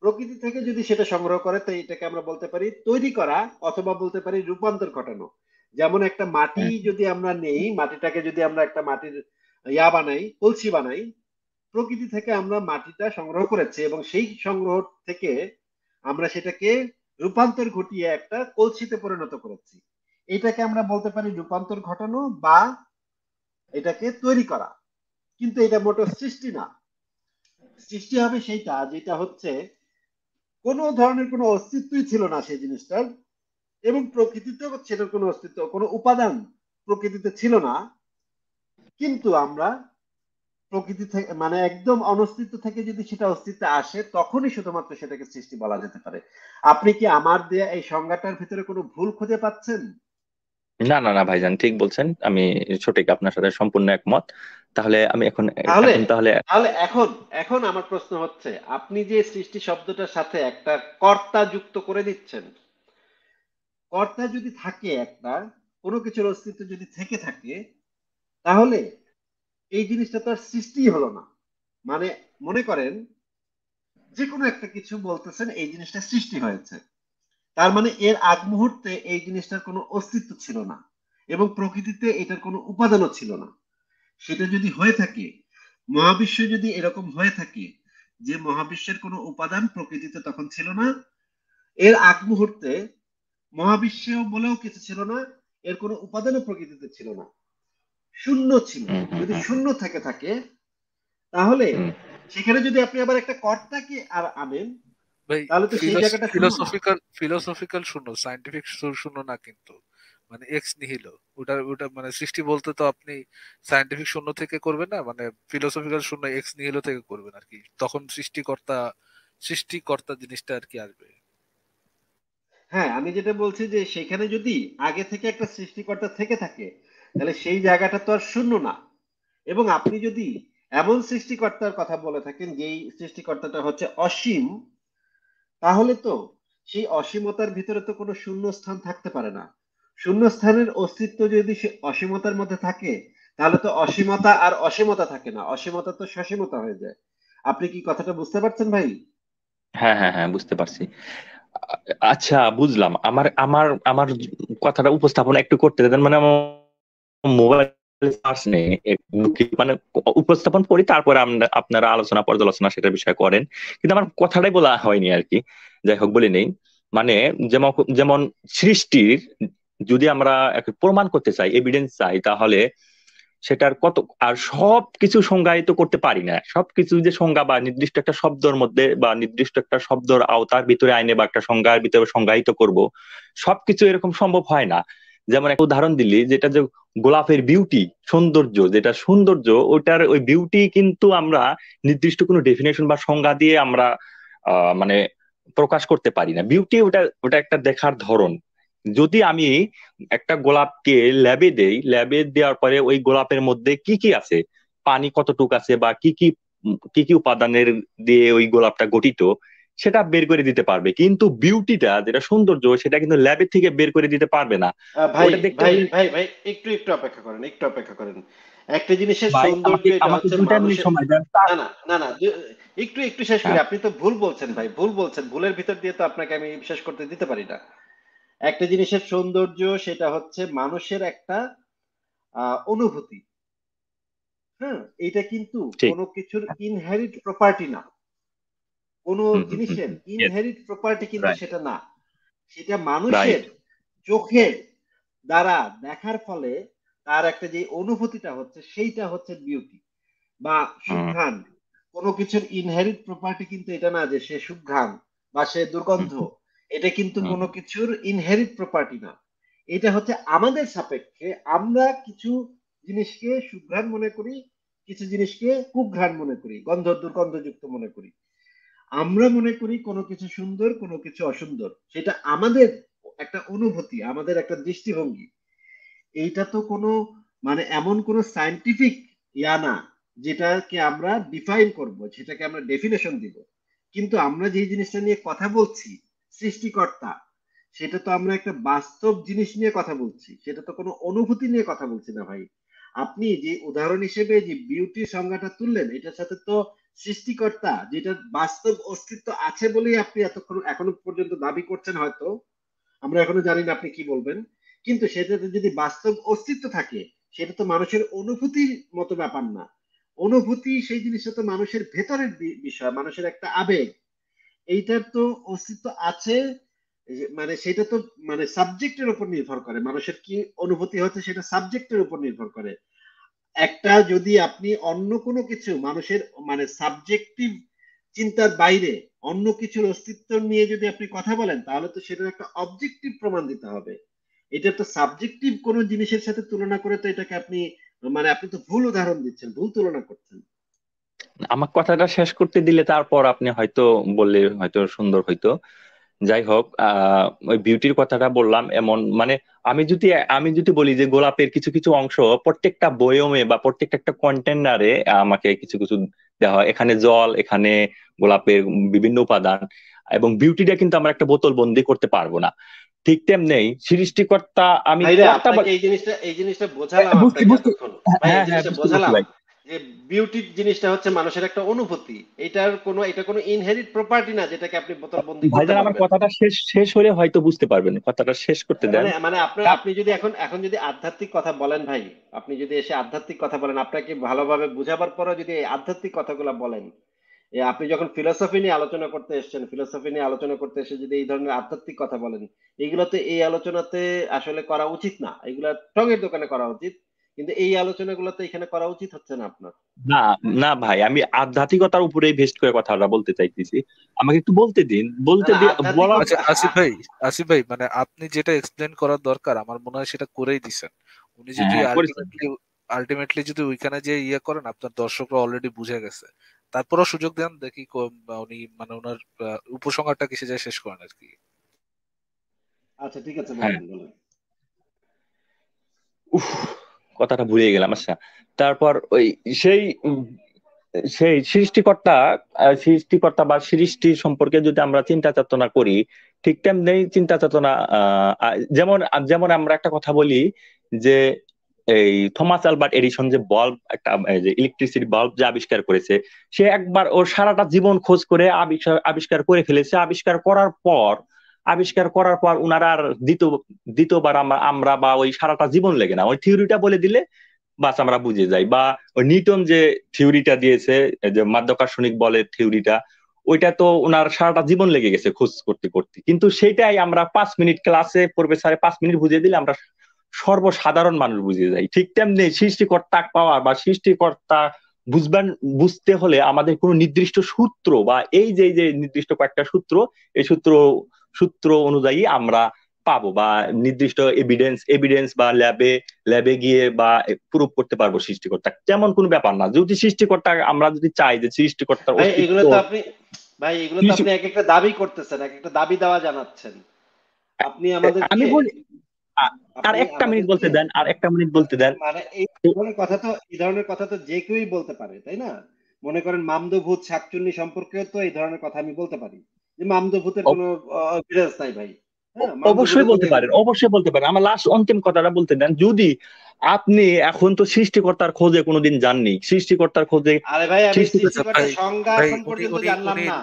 A: প্রকৃতি থেকে যদি সেটা সংগ্রহ করে, তো এটাকে আমরা বলতে পারি তৈরি করা, অথবা বলতে পারি রূপান্তর ঘটানো। যেমন একটা মাটি
B: হুম,
A: যদি আমরা নেই, মাটিটাকে যদি আমরা একটা মাটির ইয়া বানাই, কলসি বানাই, প্রকৃতি থেকে আমরা মাটিটা সংগ্রহ করেছি এবং সেই সংগ্রহ থেকে আমরা সেটাকে রূপান্তর ঘটিয়ে একটা কলসিতে পরিণত করেছি। এটাকে আমরা বলতে পারি রূপান্তর ঘটানো বা এটাকে তৈরি করা। কিন্তু এটা মোটো সৃষ্টি না। সৃষ্টি হবে সেইটা যেটা হচ্ছে কোনো ধরনের কোনো অস্তিত্বই ছিল না সেই জিনিসটার, এবং প্রকৃতিতেও সেটার কোনো অস্তিত্ব, কোনো উপাদান প্রকৃতিতে ছিল না, কিন্তু আমরা প্রকৃতি থেকে মানে একদম অনস্তিত্ব থেকে যদি সেটা অস্তিত্বে আসে, তখনই শুধুমাত্র সেটাকে সৃষ্টি বলা যেতে পারে। আপনি কি আমার দেয়া এই সংজ্ঞাটার ভিতরে কোনো ভুল খুঁজে পাচ্ছেন?
B: না না না ভাইজান, ঠিক বলছেন, আমি সঠিক, আপনার সাথে সম্পূর্ণ একমত। তাহলে আমি এখন,
A: তাহলে
B: এখন তাহলে
A: তাহলে এখন এখন আমার প্রশ্ন হচ্ছে, আপনি যে সৃষ্টি শব্দটার সাথে একটা কর্তা যুক্ত করে দিচ্ছেন, কর্তা যদি থাকে একটা, কোনো কিছুর অস্তিত্ব যদি থেকে থাকে, তাহলে এই জিনিসটা তো আর সৃষ্টি হলো না। মানে মনে করেন যে কোনো একটা কিছু বলতেছেন এই জিনিসটা সৃষ্টি হয়েছে, তার মানে এর আগ মুহূর্তে এই জিনিসটার কোনো অস্তিত্ব ছিল না, এবং প্রকৃতিতে এটার কোনো উপাদানও ছিল না। সেটা যদি হয়ে থাকে, মহাবিশ্ব যদি এরকম হয়ে থাকে যে মহাবিশ্বের কোনো উপাদান প্রকৃতিতে তখন ছিল না, এর আগ মুহূর্তে মহাবিশ্বেও বলেও কিছু ছিল না, এর কোনো উপাদানও প্রকৃতিতে ছিল না, শূন্য ছিল।
B: হুম হুম
A: যদি
B: হুম
A: শূন্য থেকে থাকে, তাহলে
B: হুম।
A: সেখানে যদি আপনি আবার একটা কর্তাকে আর আনেন,
C: ভাই
A: তাহলে তো সেই জায়গাটা শূন্য না।
C: ফিলোসফিক্যাল ফিলোসফিক্যাল শূন্য, সায়েন্টিফিক শূন্য না কিন্তু, মানে এক্স নিহিল। ওটা ওটা মানে সৃষ্টি বলতে তো আপনি সায়েন্টিফিক শূন্য থেকে করবেন না, মানে ফিলোসফিক্যাল শূন্য এক্স নিহিল থেকে করবেন আর কি, তখন সৃষ্টিকর্তা, সৃষ্টিকর্তা জিনিসটা আর কি আসবে।
A: হ্যাঁ, আমি যেটা বলছি যে সেখানে যদি আগে থেকে একটা সৃষ্টিকর্তা থেকে থাকে, তাহলে সেই জায়গাটা তো আর শূন্য না। এবং আপনি যদি এমন সৃষ্টিকর্তার কথা বলে থাকেন যেই সৃষ্টিকর্তাটা হচ্ছে অসীম, তাহলে তো সেই অসীমতার ভিতরে তো কোনো শূন্য স্থান থাকতে পারে না। শূন্য স্থানের অস্তিত্ব যদি সে অসীমতার মধ্যে থাকে, তাহলে তো অসীমতা আর অসীমতা থাকে না, অসীমতা তো সসীমতা হয়ে যায়। আপনি কি কথাটা বুঝতে পারছেন ভাই?
B: হ্যাঁ, হ্যাঁ, হ্যাঁ, বুঝতে পারছি। আচ্ছা, বুঝলাম। আমার আমার আমার কথাটা উপস্থাপন একটু করতে দেন, মানে আমার মোবাইল চার্জ নেই, মানে উপস্থাপন করি, তারপরে আপনারা আলোচনা পর্যালোচনা সেটার বিষয়ে করেন, কিন্তু আমার কথাটাই বলা হয়নি আর কি। যাই হোক, বলে নেই। মানে যেমন যেমন সৃষ্টির যদি আমরা একটা প্রমাণ করতে চাই, এভিডেন্স চাই, তাহলে সেটার কত, আর সবকিছু সংজ্ঞায়িত করতে পারি না। সবকিছু যে সংজ্ঞা বা নির্দিষ্ট একটা শব্দের মধ্যে বা নির্দিষ্ট একটা শব্দের আওতার ভিতরে আইনে বা একটা সংজ্ঞার ভিতরে সংজ্ঞায়িত করব, সবকিছু এরকম সম্ভব হয় না। যেমন একটা উদাহরণ দিলি, যেটা যে গোলাপের বিউটি, সৌন্দর্য, যেটা সৌন্দর্য, ওটার ওই বিউটি কিন্তু আমরা নির্দিষ্ট কোনো ডেফিনেশন বা সংজ্ঞা দিয়ে আমরা মানে প্রকাশ করতে পারি না। বিউটি ওটা ওটা একটা দেখার ধরন। যদি আমি একটা গোলাপকে ল্যাবে দেই, ল্যাবে দেওয়ার পরে ওই গোলাপের মধ্যে কি কি আছে, পানি কতটুকু আছে, বা কি কি কি কি উপাদানের দিয়ে ওই গোলাপটা গঠিত, সেটা বের করে দিতে পারবে, কিন্তু বিউটিটা, যেটা সৌন্দর্য, সেটা কিন্তু ল্যাবের থেকে বের করে দিতে পারবে না।
A: ভাই
B: ওটা দেখতে
A: ভাই
B: হলে,
A: ভাই ভাই, একটু একটু অপেক্ষা করেন, একটু অপেক্ষা করেন। একটা জিনিসের
B: ভাই,
A: সৌন্দর্য
B: আমাকে
A: এটা
B: আমাকে
A: হচ্ছে
B: 2টা মিনিট
A: মানুষের।
B: সময় দেন।
A: না না না না, একটু একটু শেষ করি।
B: হ্যাঁ,
A: আপনি তো ভুল বলছেন ভাই, ভুল বলছেন। ভুলের ভিতর দিয়ে তো আপনাকে আমি শেষ করতে দিতে পারি না। একটা জিনিসের সৌন্দর্য সেটা হচ্ছে মানুষের একটা অনুভূতি। হ্যাঁ, এটা কিন্তু
B: ঠিক।
A: কোনো কিছুর ইনহেরিট প্রপার্টি না। কোনো
B: হুম, হুম, হুম,
A: জিনিসের
B: হুম,
A: ইনহেরিট প্রপার্টি কিন্তু
B: রাইট,
A: সেটা না। সেটা মানুষের
B: রাইট।
A: চোখে দ্বারা দেখার ফলে তার একটা যে অনুভূতিটা হচ্ছে, সেইটা হচ্ছে বিউটি বা
B: হুম,
A: সুঘ্রাণ। কোনো কিছুর ইনহেরিট প্রপার্টি কিন্তু এটা না যে সে সুঘ্রাণ বা সে
B: হুম,
A: দুর্গন্ধ। এটা কিন্তু
B: হুম,
A: কোনো কিছুর ইনহেরিট প্রপার্টি না। এটা হচ্ছে আমাদের সাপেক্ষে আমরা কিছু জিনিসকে সুঘ্রাণ মনে করি, কিছু জিনিসকে কুঘ্রাণ মনে করি, গন্ধ দুর্গন্ধযুক্ত মনে করি। আমরা মনে করি কোনো কিছু সুন্দর, কোনো কিছু অসুন্দর। সেটা আমাদের একটা অনুভূতি, আমাদের একটা দৃষ্টিভঙ্গি। এইটা তো কোনো মানে এমন কোনো সায়েন্টিফিক ইয়া না যেটাকে আমরা ডিফাইন করব, যেটাকে আমরা ডেফিনেশন দিব। কিন্তু আমরা যে জিনিসটা নিয়ে কথা বলছি, সৃষ্টিকর্তা, সেটা তো আমরা একটা বাস্তব জিনিস নিয়ে কথা বলছি, সেটা তো কোনো অনুভূতি নিয়ে কথা বলছি না ভাই। আপনি যে উদাহরণ হিসেবে যে বিউটির সংজ্ঞাটা তুললেন, এটার সাথে তো সৃষ্টিকর্তা যেটা বাস্তব অস্তিত্ব আছে বলেই আপনি এতক্ষণ এখনো পর্যন্ত দাবি করছেন, হয়তো আমরা এখনো জানি না আপনি কি বলবেন। কিন্তু সেটাতে যদি বাস্তব অস্তিত্ব থাকে, সেটা তো মানুষের অনুভূতির মতো ব্যাপার না। অনুভূতি সেই জিনিসটা তো মানুষের ভেতরের বিষয়, মানুষের একটা আবেগ। এইটার তো অস্তিত্ব আছে। মানে সেটা তো মানে সাবজেক্টের উপর নির্ভর করে, মানুষের কি অনুভূতি হচ্ছে সেটা সাবজেক্টের উপর নির্ভর করে। একটা যদি আপনি অন্য কোনো কিছু মানুষের মানে সাবজেক্টিভ চিন্তার বাইরে অন্য কিছুর অস্তিত্ব নিয়ে যদি আপনি কথা বলেন, তাহলে তো সেটার একটা অবজেক্টিভ প্রমাণ দিতে হবে। এটা তো সাবজেক্টিভ কোনো জিনিসের সাথে তুলনা করে তো এটাকে আপনি মানে আপনি তো ভুল উদাহরণ দিচ্ছেন, ভুল তুলনা করছেন।
B: আমার কথাটা শেষ করতে দিলে তারপর আপনি হয়তো বললে হয়তো সুন্দর হইতো। যাই হোক, ওই বিউটির কথাটা বললাম, এমন মানে আমি যদি বলি যে গোলাপের কিছু কিছু অংশ প্রত্যেকটা বয়মে বা প্রত্যেকটা একটা কন্টেনারে আমাকে কিছু কিছু দেওয়া হয়, এখানে জল, এখানে গোলাপের বিভিন্ন উপাদান, এবং বিউটিটা কিন্তু আমরা একটা বোতল বন্দি করতে পারবো না। ঠিক তেমনি সৃষ্টিকর্তা, আমি
A: ভাইরা
B: কর্তা
A: আপনাকে এই জিনিসটা বোঝালাম
B: বুঝতে
A: আপনাকে
B: বুঝতে
A: এতক্ষণ। ভাই
B: হ্যাঁ,
A: এই
B: হ্যাঁ,
A: জিনিসটা
B: বুঝতে পারছি
A: বোঝালাম
B: ভাই।
A: যে বিউটি জিনিসটা হচ্ছে মানুষের একটা অনুভূতি। এটা কোনো ইনহেরিট প্রপার্টি না যেটাকে আপনি বোতল বন্দি করতে
B: ভাইজান, আমার
A: পারবেন।
B: কথাটা শেষ শেষ হলে হয়তো বুঝতে পারবেন, কথাটা শেষ করতে দেন।
A: মানে মানে আপনার আপনি যদি এখন এখন যদি আধ্যাত্মিক কথা বলেন ভাই, আপনি যদি এসে আধ্যাত্মিক কথা বলেন, আপনাকে ভালোভাবে বুঝাবার পরও যদি এই আধ্যাত্মিক কথাগুলো বলেন, আপনি যখন ফিলোসফি নিয়ে আলোচনা করতে এসেছেন, ফিলোসফি নিয়ে আলোচনা করতে এসে যদি এই ধরনের আধ্যাত্মিক কথা বলেন, এগুলোতে এই আলোচনাতে আসলে করা উচিত না। এগুলা টঙের দোকানে করা উচিত, কিন্তু এই আলোচনাগুলোতে এখানে করা উচিত হচ্ছে না আপনার।
B: না, না ভাই, আমি আধ্যাত্মিকতার উপরেই বেস্ট করে কথাটা বলতে চাইতেছি। আমাকে একটু বলতে দিন,
A: না
B: বলতে
A: না,
B: বলার।
C: আচ্ছা আসিফ ভাই, মানে আপনি যেটা এক্সপ্লেন করার দরকার আমার মনে হয় সেটা করেই দিছেন। উনি
B: হ্যাঁ,
C: যদি
B: হ্যাঁ, করেছেন।
C: আলটিমেটলি যদি ওইখানে যে ইয়ে করেন, আপনার দর্শকরা অলরেডি বুঝে গেছে। তারপরও সুযোগ দেন, দেখি বা উনি মানে ওনার উপসংহারটা কিসে যায় শেষ করেন আর কি।
A: আচ্ছা ঠিক আছে,
B: হ্যাঁ,
A: বলেন বলেন।
B: উফ, কথাটা ভুলে গেলাম। আচ্ছা, তারপর ওই সেই সেই সৃষ্টিকর্তা বা সৃষ্টি সম্পর্কে যদি আমরা চিন্তা চেতনা করি, ঠিক তেমনি চিন্তা চেতনা যেমন যেমন আমরা একটা কথা বলি যে এই থমাস আলবার্ট এডিসন যে বাল্ব একটা এই যে ইলেকট্রিসিটি বাল্ব যে আবিষ্কার করেছে, সে একবার ওর সারাটা জীবন খোঁজ করে আবিষ্কার করে ফেলেছে। আবিষ্কার করার পর উনারা আর দ্বিতীয়বার আমরা বা ওই সারাটা জীবন লেগে না, ওই থিওরিটা বলে দিলে বাস আমরা বুঝে যাই। বা ওই নিউটন যে থিওরিটা দিয়েছে, এই যে মাধ্যাকর্ষণিক বলের থিওরিটা, ওইটা তো ওনার সারাটা জীবন লেগে গেছে খোঁজ করতে করতে, কিন্তু সেটাই আমরা 5 মিনিট ক্লাসে প্রফেসরে 5 মিনিট বুঝিয়ে দিলে আমরা সর্বসাধারণ মানুষ বুঝে যাই। ঠিক তেমনি সৃষ্টিকর্তা পাওয়া বা সৃষ্টিকর্তা বুঝতে হলে আমাদের কোনো নির্দিষ্ট সূত্র বা এই যে নির্দিষ্ট কয়েকটা সূত্র, এই সূত্র অনুযায়ী আমরা পাবো বা নির্দিষ্ট এভিডেন্স বা ল্যাবে গিয়ে বা প্রুভ করতে পারবো সৃষ্টিকর্তা। তেমন কোনো ব্যাপার না। যদি সৃষ্টিকর্তা আমরা যদি চাই যে সৃষ্টিকর্তার
A: ভাই
B: অস্তিত্ব,
A: এগুলো তো আপনি এক একটা দাবি করতেছেন, এক একটা দাবি দাওয়া জানাচ্ছেন আপনি আমাদেরকে।
B: আমি বলি আর
A: আপনি
B: একটা মিনিট
A: আমাদেরকে
B: বলতে দেন, আর একটা মিনিট বলতে দেন।
A: মানে এই ধরনের কথা তো যে কেউই বলতে পারে, তাই না? মনে করেন মামদো ভূত শাকচুন্নি সম্পর্কেও তো এই ধরনের কথা আমি বলতে পারি যে মামদো ভূতের কোনো এভিডেন্স নাই ভাই। হ্যাঁ, মামদো ভূতের
B: অবশ্যই বলতে পারেন। আমার লাস্ট অন্তিম কথাটা বলতে দেন। যদি আপনি এখন তো সৃষ্টিকর্তার খোঁজে কোনোদিন যাননি, সৃষ্টিকর্তার খোঁজে
A: আরে ভাই আমি সৃষ্টিকর্তার
C: ভাই
A: সংজ্ঞা
C: ভাই
A: এখন পর্যন্ত জানলাম না।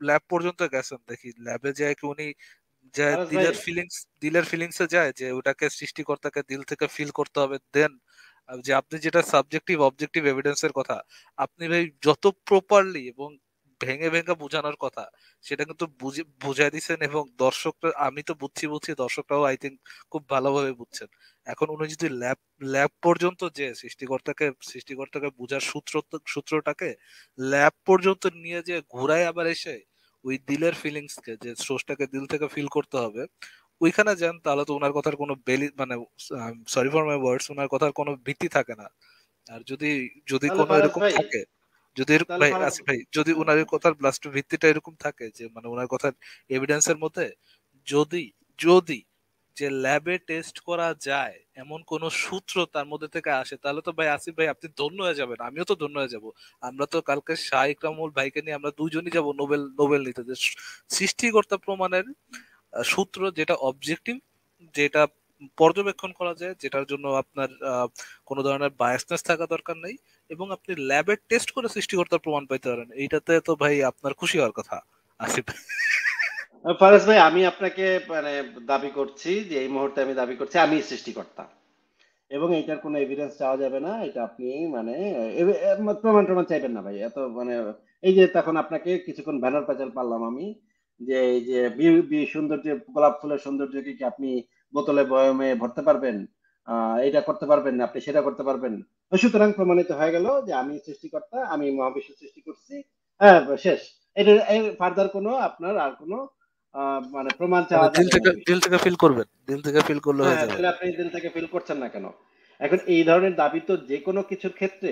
C: ল্যাব পর্যন্ত গেছেন, দেখি ল্যাবে যায় কি উনি যে
A: ফারাজ ভাই
C: দিলের ফিলিংসে যায় যে ওটাকে সৃষ্টিকর্তাকে দিল থেকে ফিল করতে হবে। দেন যে আপনি যেটা সাবজেক্টিভ অবজেক্টিভ এভিডেন্সের কথা আপনি ভাই যত প্রপারলি এবং ভেঙে ভেঙে বোঝানোর কথা সেটা কিন্তু বুঝাই দিচ্ছেন, এবং দর্শকরা, আমি তো বুঝছি দর্শকরাও আই থিঙ্ক খুব ভালোভাবে বুঝছেন। এখন উনি যদি ল্যাব পর্যন্ত যে সৃষ্টিকর্তাকে বোঝার সূত্রটাকে ল্যাব পর্যন্ত নিয়ে যে ঘুরায় আবার এসে ওই দিলের ফিলিংস কে, যে স্রষ্টাকে দিল থেকে ফিল করতে হবে, ওইখানে যান, তাহলে তো ওনার কথার কোনো মানে সরি ফর মাই ওয়ার্ডস, ওনার কথার কোনো ভিত্তি থাকে না। আর যদি কোনো এরকম থাকে, যদি ভাই আসিফ ভাই, যদি ওনার কথার ব্লাস্ট ভিত্তিটা এরকম থাকে যে মানে ওনার কথার এভিডেন্সের মধ্যে যদি যদি যে ল্যাবে টেস্ট করা যায় এমন কোন সূত্র তার মধ্যে থেকে আসে, তাহলে তো ভাই আসিফ ভাই আপনি ধন্য হয়ে যাবেন, আমিও তো ধন্য হয়ে যাব। আমরা তো কালকে শাহ ইকরামুল ভাইকে নিয়ে আমরা দুইজনই যাব নোবেল নিতে, যে সৃষ্টিকর্তা প্রমাণের সূত্র যেটা অবজেক্টিভ, যেটা পর্যবেক্ষণ করা যায়, যেটার জন্য আপনার কোনো ধরনের বায়াসনেস থাকা দরকার নেই, এবং আপনি ল্যাবে টেস্ট করে সৃষ্টিকর্তার প্রমাণ পাইতে পারেন। এইটাতে তো ভাই আপনার খুশি হওয়ার কথা আসিফ।
A: ফারাজ ভাই আমি আপনাকে মানে দাবি করছি যে এই মুহূর্তে আমি দাবি করছি আমি সৃষ্টিকর্তা, এবং এটার কোনো এভিডেন্স চাওয়া যাবে না। এটা আপনি মানে প্রমাণ চাইবেন না ভাই, এত মানে এই যে তখন আপনাকে কিছুক্ষণ ব্যানার প্যাচাল পারলাম আমি যে এই যে সৌন্দর্য, গোলাপ ফুলের সৌন্দর্যকে কি আপনি বোতলে বয়মে ভরতে পারবেন, এটা করতে পারবেন না, আপনি সেটা করতে পারবেন। সুতরাং প্রমাণিত হয়ে গেল যে আমি সৃষ্টিকর্তা, আমি মহাবিশ্ব সৃষ্টি করছি। হ্যাঁ, শেষ। এটা ফার্দার কোনো আপনার আর কোনো মানে প্রমাণ চাওয়া যাবে না।
C: দিল থেকে ফিল করবেন, দিল থেকে ফিল করলে হয়ে যাবে।
A: তাহলে আপনি দিল থেকে ফিল করছেন না কেন? এখন এই ধরনের দাবি তো যে কোনো কিছুর ক্ষেত্রে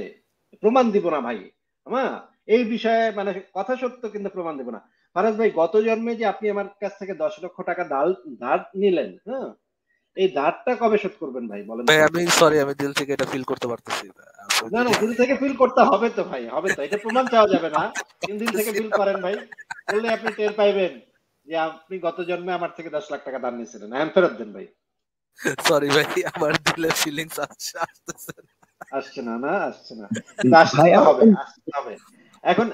A: প্রমাণ দিব না ভাই। হ্যাঁ, এই বিষয়ে মানে কথা সত্য কিন্তু প্রমাণ দিব না। ফারাজ ভাই গত জন্মে যে আপনি আমার কাছ থেকে 10 লক্ষ টাকা ধার নিলেন, হ্যাঁ, এই ধারটা কবে শোধ করবেন ভাই বলেন?
C: ভাই আমি সরি, আমি দিল থেকে এটা ফিল করতে পারতেছি না।
A: না দিল থেকে ফিল করতে হবে তো ভাই, হবে তো, এটা প্রমাণ চাওয়া যাবে না। কিন্তু দিল থেকে ফিল করেন ভাই, বললে আপনি টের পাইবেন যে আপনি গত জন্মে আমার থেকে 10 লাখ টাকা ধার নিয়েছিলেন। এখন ফেরত দেন ভাই।
C: সরি ভাই, আমার দিলে ফিলিংস আসছে
A: না আসছে না, আসতে হবে। এখন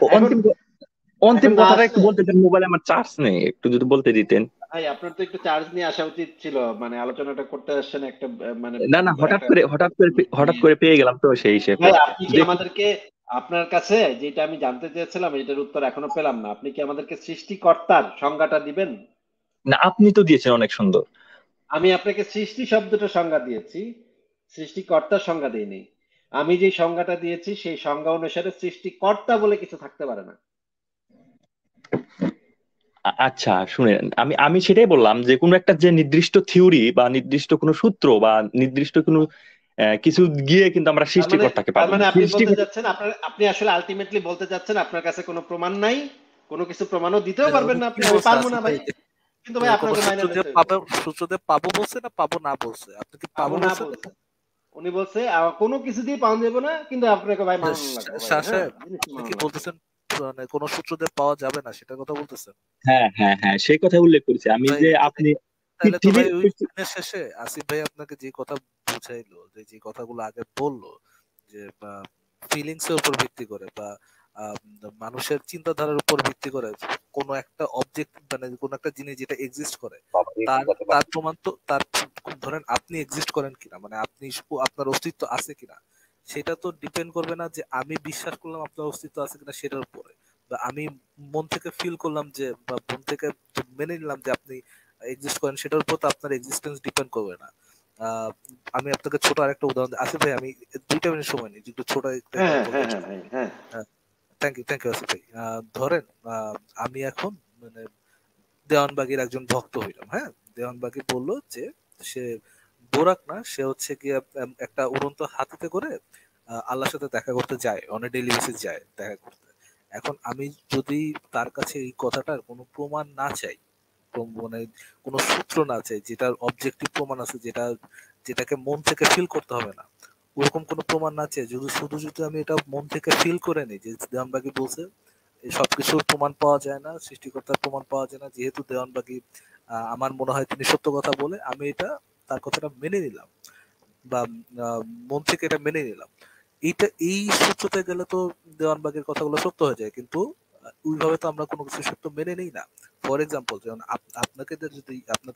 B: অন্তিম কথাটা একটু বলতে দেন, মোবাইলে আমার চার্জ নেই, একটু যদি বলতে দিতেন।
A: ভাই আপনার তো একটু চার্জ নিয়ে আসা উচিত ছিল, মানে আলোচনাটা করতে আসছেন একটা মানে
B: না হঠাৎ করে পেয়ে গেলাম তো সেই হিসেবে।
A: ভাই আপনি কি আমাদেরকে, আপনার কাছে যেটা আমি জানতে চেয়েছিলাম এটার উত্তর এখনো পেলাম না, আপনি কি আমাদেরকে সৃষ্টিকর্তার সংজ্ঞাটা দিবেন?
B: না, আপনি তো দিয়েছেন অনেক সুন্দর।
A: আমি আপনাকে সৃষ্টি শব্দটা সংজ্ঞা দিয়েছি, সৃষ্টিকর্তার সংজ্ঞা দেইনি। আমি যে সংজ্ঞাটা দিয়েছি সেই সংজ্ঞা অনুসারে সৃষ্টিকর্তা বলে কিছু থাকতে পারে না।
B: আচ্ছা শুনেন, আমি সেটাই বললাম যে কোনো একটা যে নির্দিষ্ট থিওরি বা নির্দিষ্ট কোনো সূত্র বা নির্দিষ্ট কোনো কিছু গিয়ে কিন্তু আমরা সৃষ্টিকর্তাকে পাবো।
A: মানে আপনি বলতে যাচ্ছেন, আপনি আসলে আলটিমেটলি বলতে যাচ্ছেন আপনার কাছে কোনো প্রমাণ নাই, কোনো কিছু প্রমাণও দিতেও পারবেন না আপনি। আমি পারবো না ভাই, কিন্তু ভাই আপনাকে মাইনে নিতে হবে।
C: সূত্র দিয়ে পাবো বলছে না পাবো না বলছে? আপনি কি পাবো না বলছেন?
A: উনি বলছে কোনো কিছু দিয়ে পাওয়া যাবে না, কিন্তু আপনাকে ভাই মানানো লাগবে ভাই,
C: শাহ
A: হ্যাঁ
C: সাহেব,
A: জিনিসটা
C: আপনি কি
A: মানানো লাগবে।
C: বলতেছেন মানে কোনো সূত্র দিয়ে পাওয়া যাবে না সেটার কথা বলতেছেন?
B: হ্যাঁ হ্যাঁ হ্যাঁ, সেই কথা উল্লেখ করেছি আমি,
C: তাই
B: যে
C: তাই-
B: আপনি
C: তাইলে তো
B: পৃথিবীর
C: ভাই ওই দিনের শেষে আসিফ ভাই আপনাকে যে কথা বুঝাইলো, যে কথাগুলো আগে বললো, যে ফিলিংস এর উপর ভিত্তি করে বা আহ, মানুষের চিন্তাধারার উপর ভিত্তি করে কোনো একটা অবজেক্ট মানে কোনো একটা জিনিস যেটা এক্সিস্ট করে, তার তার প্রমাণ তো তার, ধরেন আপনি এক্সিস্ট করেন কিনা, মানে আপনি আপনার অস্তিত্ব আছে কিনা, সেটা তো ডিপেন্ড করবে না যে আমি বিশ্বাস করলাম আপনার অস্তিত্ব আছে কিনা সেটার উপরে, বা আমি মন থেকে ফিল করলাম যে, বা মন থেকে মেনে নিলাম যে আপনি এক্সিস্ট করেন, সেটার উপর তো আপনার এক্সিস্টেন্স ডিপেন্ড করবে না। আহ, আমি আপনাকে ছোট আরেকটা উদাহরণ আসিফ ভাই, আমি 2 মিনিট সময় নিই, একটু ছোট একটা
A: হ্যাঁ
C: কথা
A: হ্যাঁ
C: বলতে
A: হ্যাঁ
C: চাই।
A: হ্যাঁ ভাই, হ্যাঁ।
C: থ্যাংক ইউ আসিফ ভাই। ধরেন আমি এখন মানে দেওয়ানবাগীর একজন ভক্ত হইলাম, হ্যাঁ। দেওয়ানবাগী বললো যে সে বোরাক না, সে হচ্ছে গিয়ে একটা উড়ন্ত হাতিতে করে আল্লাহর সাথে দেখা করতে যায়, অন ডেইলি বেসিস যায় দেখা করতে। এখন আমি যদি তার কাছে এই কথাটার কোনো প্রমাণ না চাই, মানে কোনো সূত্র না চাই যেটার অবজেক্টিভ প্রমাণ আছে, যেটাকে মন থেকে ফিল করতে হবে না, ওরকম কোনো প্রমাণ না চাই, যদি আমি এটা মন থেকে ফিল করে নিই যে দেওয়ানবাগী বলছে এই সবকিছুর প্রমাণ পাওয়া যায় না, সৃষ্টিকর্তার প্রমাণ পাওয়া যায় না, যেহেতু দেওয়ানবাগী আমার মনে হয় তিনি সত্য কথা বলে, আমি এটা তার কথাটা মেনে নিলাম, বা মন থেকে এটা মেনে নিলাম। এই সূত্রতে গেলে তো দেওয়ানবাগের কথাগুলো সত্য হয়ে যায়, কিন্তু ওইভাবে তো আমরা কোনো কিছু সত্য মেনে নিই না। ফর এক্সাম্পল, যেমন আপনাকে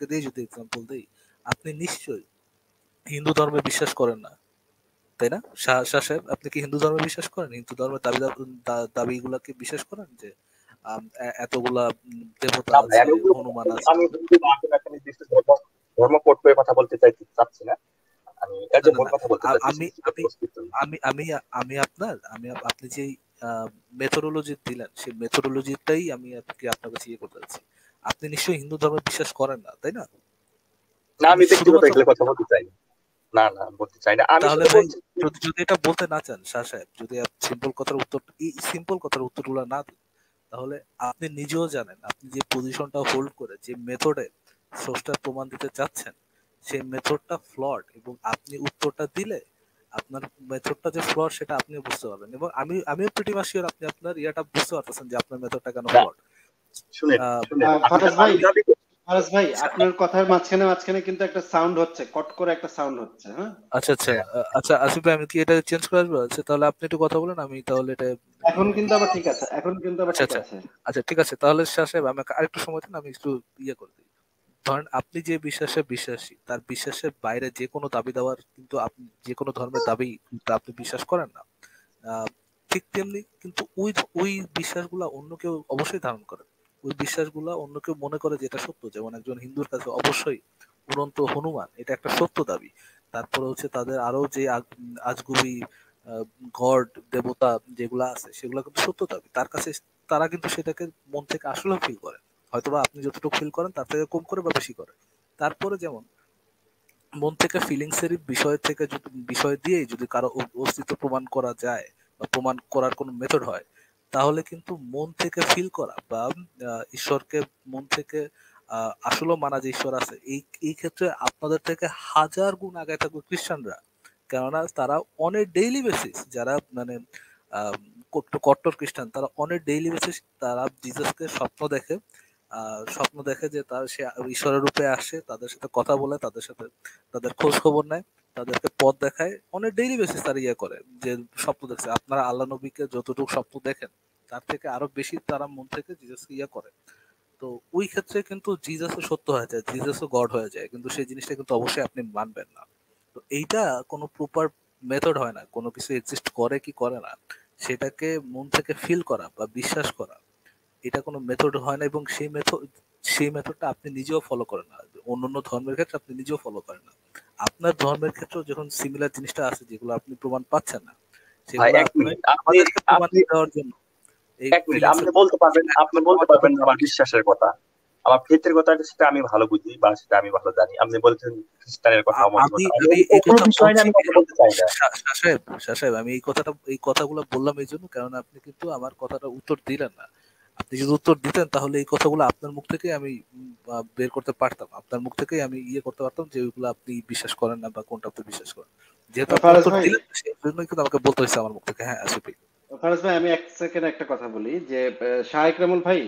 C: দিয়ে যদি এক্সাম্পল দিই, আপনি নিশ্চয়ই হিন্দু ধর্মে বিশ্বাস করেন না, তাই না? শাহ সাহেব, আপনি কি হিন্দু ধর্মে বিশ্বাস করেন? হিন্দু ধর্মের দাবিগুলাকে বিশ্বাস করেন যে এতগুলা দেবতা
B: না ভাই,
C: আছে,
B: আমি ওগুলো
C: হনুমান আছে?
B: আমি হিন্দু বা কোনো একটা নির্দিষ্ট ধর্ম কোট করে কথা বলতে চাচ্ছি না। আমি এর
C: না
B: যে
C: না
B: মূল
C: না,
B: কথা বলতে চাচ্ছি
C: আমি আমি
B: সৃষ্টিকর্তার অস্তিত্ব নিয়ে।
C: আমি আমি আমি আপনার আমি আপনি যে মেথোডোলজি দিলেন, সেই মেথোডোলজিটাই আমি আপনার কাছে ইয়ে করতে চাচ্ছি। আপনি নিশ্চয়ই হিন্দু ধর্মে বিশ্বাস করেন না, তাই না?
B: না,
C: আমি
B: আমি ব্যক্তিগত
C: শুধুমাত্র
B: এগুলো কথা বলতে চাই না। না না, আমি বলতে চাই না, আমি
C: তাহলে
B: শুধু
C: ভাই,
B: বলছি
C: যদি যদি এটা বলতে না চান শাহ সাহেব, যদি সিম্পল কথার উত্তরগুলো না দেন, তাহলে আপনি নিজেও জানেন আপনি যে পজিশনটা হোল্ড করে যে মেথডে স্রষ্টার প্রমাণ দিতে চাচ্ছেন, সেই মেথডটা ফ্লড, এবং আপনি উত্তরটা দিলে আপনার মেথডটা যে ফ্লড সেটা আপনিও বুঝতে পারবেন, এবং আমিও প্রিটি মাস শিওর আপনি আপনার ইয়াটা বুঝতে পারতেছেন যে আপনার মেথডটা কেন
B: না।
C: ফ্লড।
B: শুনেন শুনেন, আমি
A: ফারাজ ভাই,
B: আমি দাবি করি।
A: ফারাজ ভাই, আপনার কথার মাঝখানে মাঝখানে কিন্তু একটা সাউন্ড হচ্ছে, কট করে একটা সাউন্ড হচ্ছে, হ্যাঁ।
C: আচ্ছা আচ্ছা, আচ্ছা আসিফ ভাই, আমি কি এটা চেঞ্জ করে আসবো? আচ্ছা, তাহলে আপনি একটু কথা বলেন, আমি তাহলে এটা
A: এখন কিন্তু আবার ঠিক আছে, এখন কিন্তু আবার
C: আচ্ছা
A: ঠিক
C: আচ্ছা
A: আছে।
C: আচ্ছা, ঠিক আছে, তাহলে শাহ সাহেব আমাকে আরেকটু সময় দিন, আমি একটু ইয়ে করে দিই। ধরেন আপনি যে বিশ্বাসে বিশ্বাসী, তার বিশ্বাসের বাইরে যে কোনো দাবি দেওয়ার কিন্তু আপনি যে কোনো ধর্মের দাবি কিন্তু আপনি বিশ্বাস করেন না। আহ, ঠিক তেমনি কিন্তু ওই বিশ্বাসগুলা অন্য কেউ অবশ্যই ধারণ করে, ওই বিশ্বাসগুলা অন্য কেউ মনে করে যেটা সত্য। যেমন একজন হিন্দুর কাছে অবশ্যই উড়ন্ত হনুমান এটা একটা সত্য দাবি। তারপরে হচ্ছে তাদের আরো যে আজগুবি গড দেবতা যেগুলা আছে সেগুলা কিন্তু সত্য দাবি তার কাছে। তারা কিন্তু সেটাকে মন থেকে আসলেও ফিল করে, হয়তোবা আপনি যতটুকু ফিল করেন তার থেকে কম করে বা বেশি করে। তারপরে যেমন মন থেকে ফিলিংস এর বিষয় দিয়ে যদি কারো অস্তিত্ব প্রমাণ করা যায় বা প্রমাণ করার কোনো মেথড হয়, তাহলে কিন্তু মন থেকে ফিল করা বা ঈশ্বরকে মন থেকে আসলেও মানা যে ঈশ্বর আছে, এই ক্ষেত্রে আপনাদের থেকে হাজার গুণ আগে থাকবে খ্রিস্টানরা। কেননা তারা অন এ ডেইলি বেসিস, যারা মানে আহ, কট্টর খ্রিস্টান, তারা অন এ ডেইলি বেসিস তারা জিসাসকে স্বপ্ন দেখে যে সে ঈশ্বরের রূপে আসে, তাদের সাথে কথা বলে, তাদের সাথে তাদের খোঁজ খবর নেয়, তাদেরকে পথ দেখায়, অনেক ডেইলি বেসিস তারা ইয়ে করে যে স্বপ্ন দেখছে। আপনারা আল্লাহ নবীকে যতটুকু স্বপ্ন দেখেন তার থেকে আরো বেশি তারা মন থেকে জিজাসকে ইয়ে করে। তো ওই ক্ষেত্রে কিন্তু জিজাসও সত্য হয়ে যায়, জিজাসও গড হয়ে যায়, কিন্তু সেই জিনিসটা কিন্তু অবশ্যই আপনি মানবেন না। তো এইটা কোনো প্রপার মেথড হয় না, কোনো কিছু এক্সিস্ট করে কি করে না সেটাকে মন থেকে ফিল করা বা বিশ্বাস করা, এটা কোনো মেথড হয় না, এবং সেই মেথডটা আপনি নিজেও ফলো করেন না, অন্যান্য ধর্মের ক্ষেত্রে আপনি নিজেও ফলো করেন না। আপনার ধর্মের ক্ষেত্রেও যখন সিমিলার জিনিসটা আছে যেগুলো আপনি প্রমাণ পাচ্ছেন না,
B: ভাই
C: সেগুলো
B: এক
C: আপনি
B: মিনিট, আপনি
C: আমাদেরকে প্রমাণ
B: আপনি
C: দেওয়ার জন্য এই
B: এক মিনিট,
C: ফিলিংস
B: আপনি
C: এর
B: বলতে পারবেন, আপনি বলতে পারবেন না আমার
C: প্রমাণ।
B: বিশ্বাসের কথা, আমার ফেথের কথা, সেটা আমি ভালো বুঝি বা সেটা আমি ভালো জানি। আপনি বলছেন খ্রিস্টানের কথা, অমতের
C: আমি
B: কথা, আমি
C: আমি এই
B: ওগুলো
C: কথা
B: বিষয় নিয়ে
C: বলছি,
B: আমি কথা বলতে চাই না।
C: শাহ সাহেব, আমি এই কথাগুলো বললাম এই জন্য, কারণ আপনি কিন্তু আমার কথাটা উত্তর দিলেন না। আপনি যদি উত্তর দিতেন তাহলে এই কথাগুলো আপনার মুখ থেকে আমি বের করতে পারতাম, আপনার মুখ থেকেই আমি ইয়ে করতে পারতাম যে ওইগুলো আপনি বিশ্বাস করেন না বা কোনটা আপনি বিশ্বাস করেন। যেহেতু আপনি
A: ফারাজ
C: উত্তর
A: ভাই,
C: দিলেন সেই জন্যই কিন্তু আমাকে বলতে হয়েছে আমার মুখ থেকে। হ্যাঁ আসিফ ভাই।
A: ফারাজ ভাই, আমি এক সেকেন্ড একটা কথা বলি যে শাহ ইকরামুল ভাই,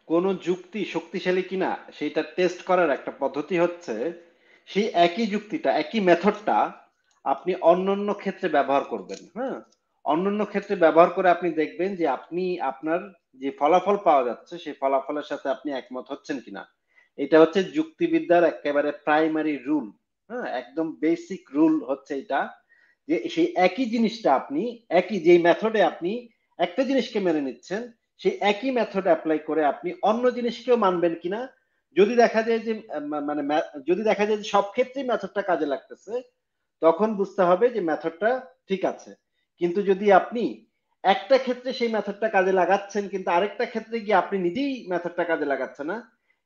A: কোন যুক্তি শক্তিশালী কিনা সেটা টেস্ট করার একটা পদ্ধতি হচ্ছে সেই একই যুক্তিটা, একই মেথডটা আপনি অন্যান্য ক্ষেত্রে ব্যবহার করবেন। হ্যাঁ, অন্যান্য ক্ষেত্রে ব্যবহার করে আপনি দেখবেন যে আপনি আপনার যে ফলাফল পাওয়া যাচ্ছে সেই ফলাফলের সাথে আপনি একমত হচ্ছেন কিনা। এটা হচ্ছে যুক্তিবিদ্যার একেবারে প্রাইমারি রুল। হ্যাঁ, একদম বেসিক রুল হচ্ছে এটা, যে সেই একই জিনিসটা আপনি, একই যেই মেথডে আপনি একটা জিনিসকে মেনে নিচ্ছেন, সেই একই মেথড অ্যাপ্লাই করে আপনি অন্য জিনিসকেও মানবেন কিনা। যদি দেখা যায় যে মানে যদি দেখা যায় যে সব ক্ষেত্রেই মেথডটা কাজে লাগতেছে, তখন বুঝতে হবে যে মেথডটা ঠিক আছে। কিন্তু যদি আপনি একটা ক্ষেত্রে সেই মেথডটা কাজে লাগাচ্ছেন কিন্তু আরেকটা ক্ষেত্রে গিয়ে আপনি নিজেই মেথডটা কাজে লাগাচ্ছেন না,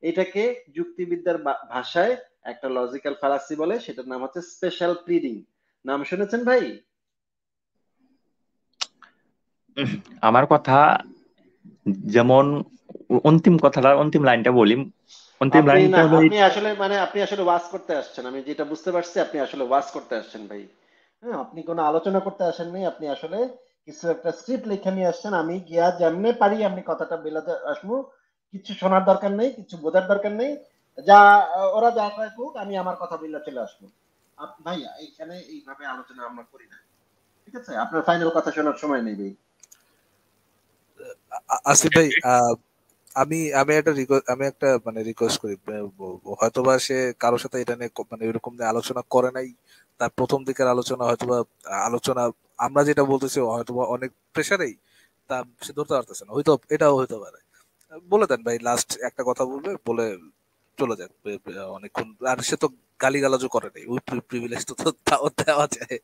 A: এটাকে যুক্তিবিদ্যার ভাষায় একটা লজিক্যাল ফ্যালাসি বলে, সেটার নাম হচ্ছে স্পেশাল প্লিডিং। নাম শুনেছেন ভাই?
B: উম, আমার কথা যেমন অন্তিম কথাটা, অন্তিম লাইনটা বলি। অন্তিম
A: আপনি না,
B: লাইনটা হলো
A: আপনি আসলে মানে আপনি আসলে ওয়াজ করতে আসছেন, আমি যেটা বুঝতে পারছি আপনি আসলে ওয়াজ করতে আসছেন ভাই। হ্যাঁ, আপনি কোনো আলোচনা করতে আসেন নাই, আপনি আসলে কিছু একটা স্ক্রিপ্ট লিখে নিয়ে আসছেন, আমি গিয়া যেমনে পারি আমি কথাটা বেলাতে আসবো। কিছু শোনার দরকার নেই, কিছু বোঝার দরকার নেই, যা ওরা যা কয় হোক, আমি আমার কথা বলে চলে আসবো। ভাই, এইখানে এইভাবে আলোচনা আমরা করি না, ঠিক আছে? আপনার ফাইনাল কথা শোনার সময় নেই ভাই।
C: আসিফ ভাই, আমি আমি একটা আমি একটা মানে রিকোয়েস্ট করি, হয়তোবা সে কারোর সাথে এটা নিয়ে মানে এরকম নিয়ে আলোচনা করে নাই, তার প্রথম দিকের আলোচনা হয়তোবা আলোচনা আমরা যেটা বলতেছি হয়তোবা অনেক প্রেসারেই তা সে ধরতে পারতেছে না, হয়তো এটাও হইতে পারে। বলে দেন ভাই, লাস্ট একটা কথা বলবে বলে চলে যাক। অনেকক্ষণ আর সে তো গালিগালাজও করে নাই, ওই প্রিভিলেজ তো তাও দেওয়া যায়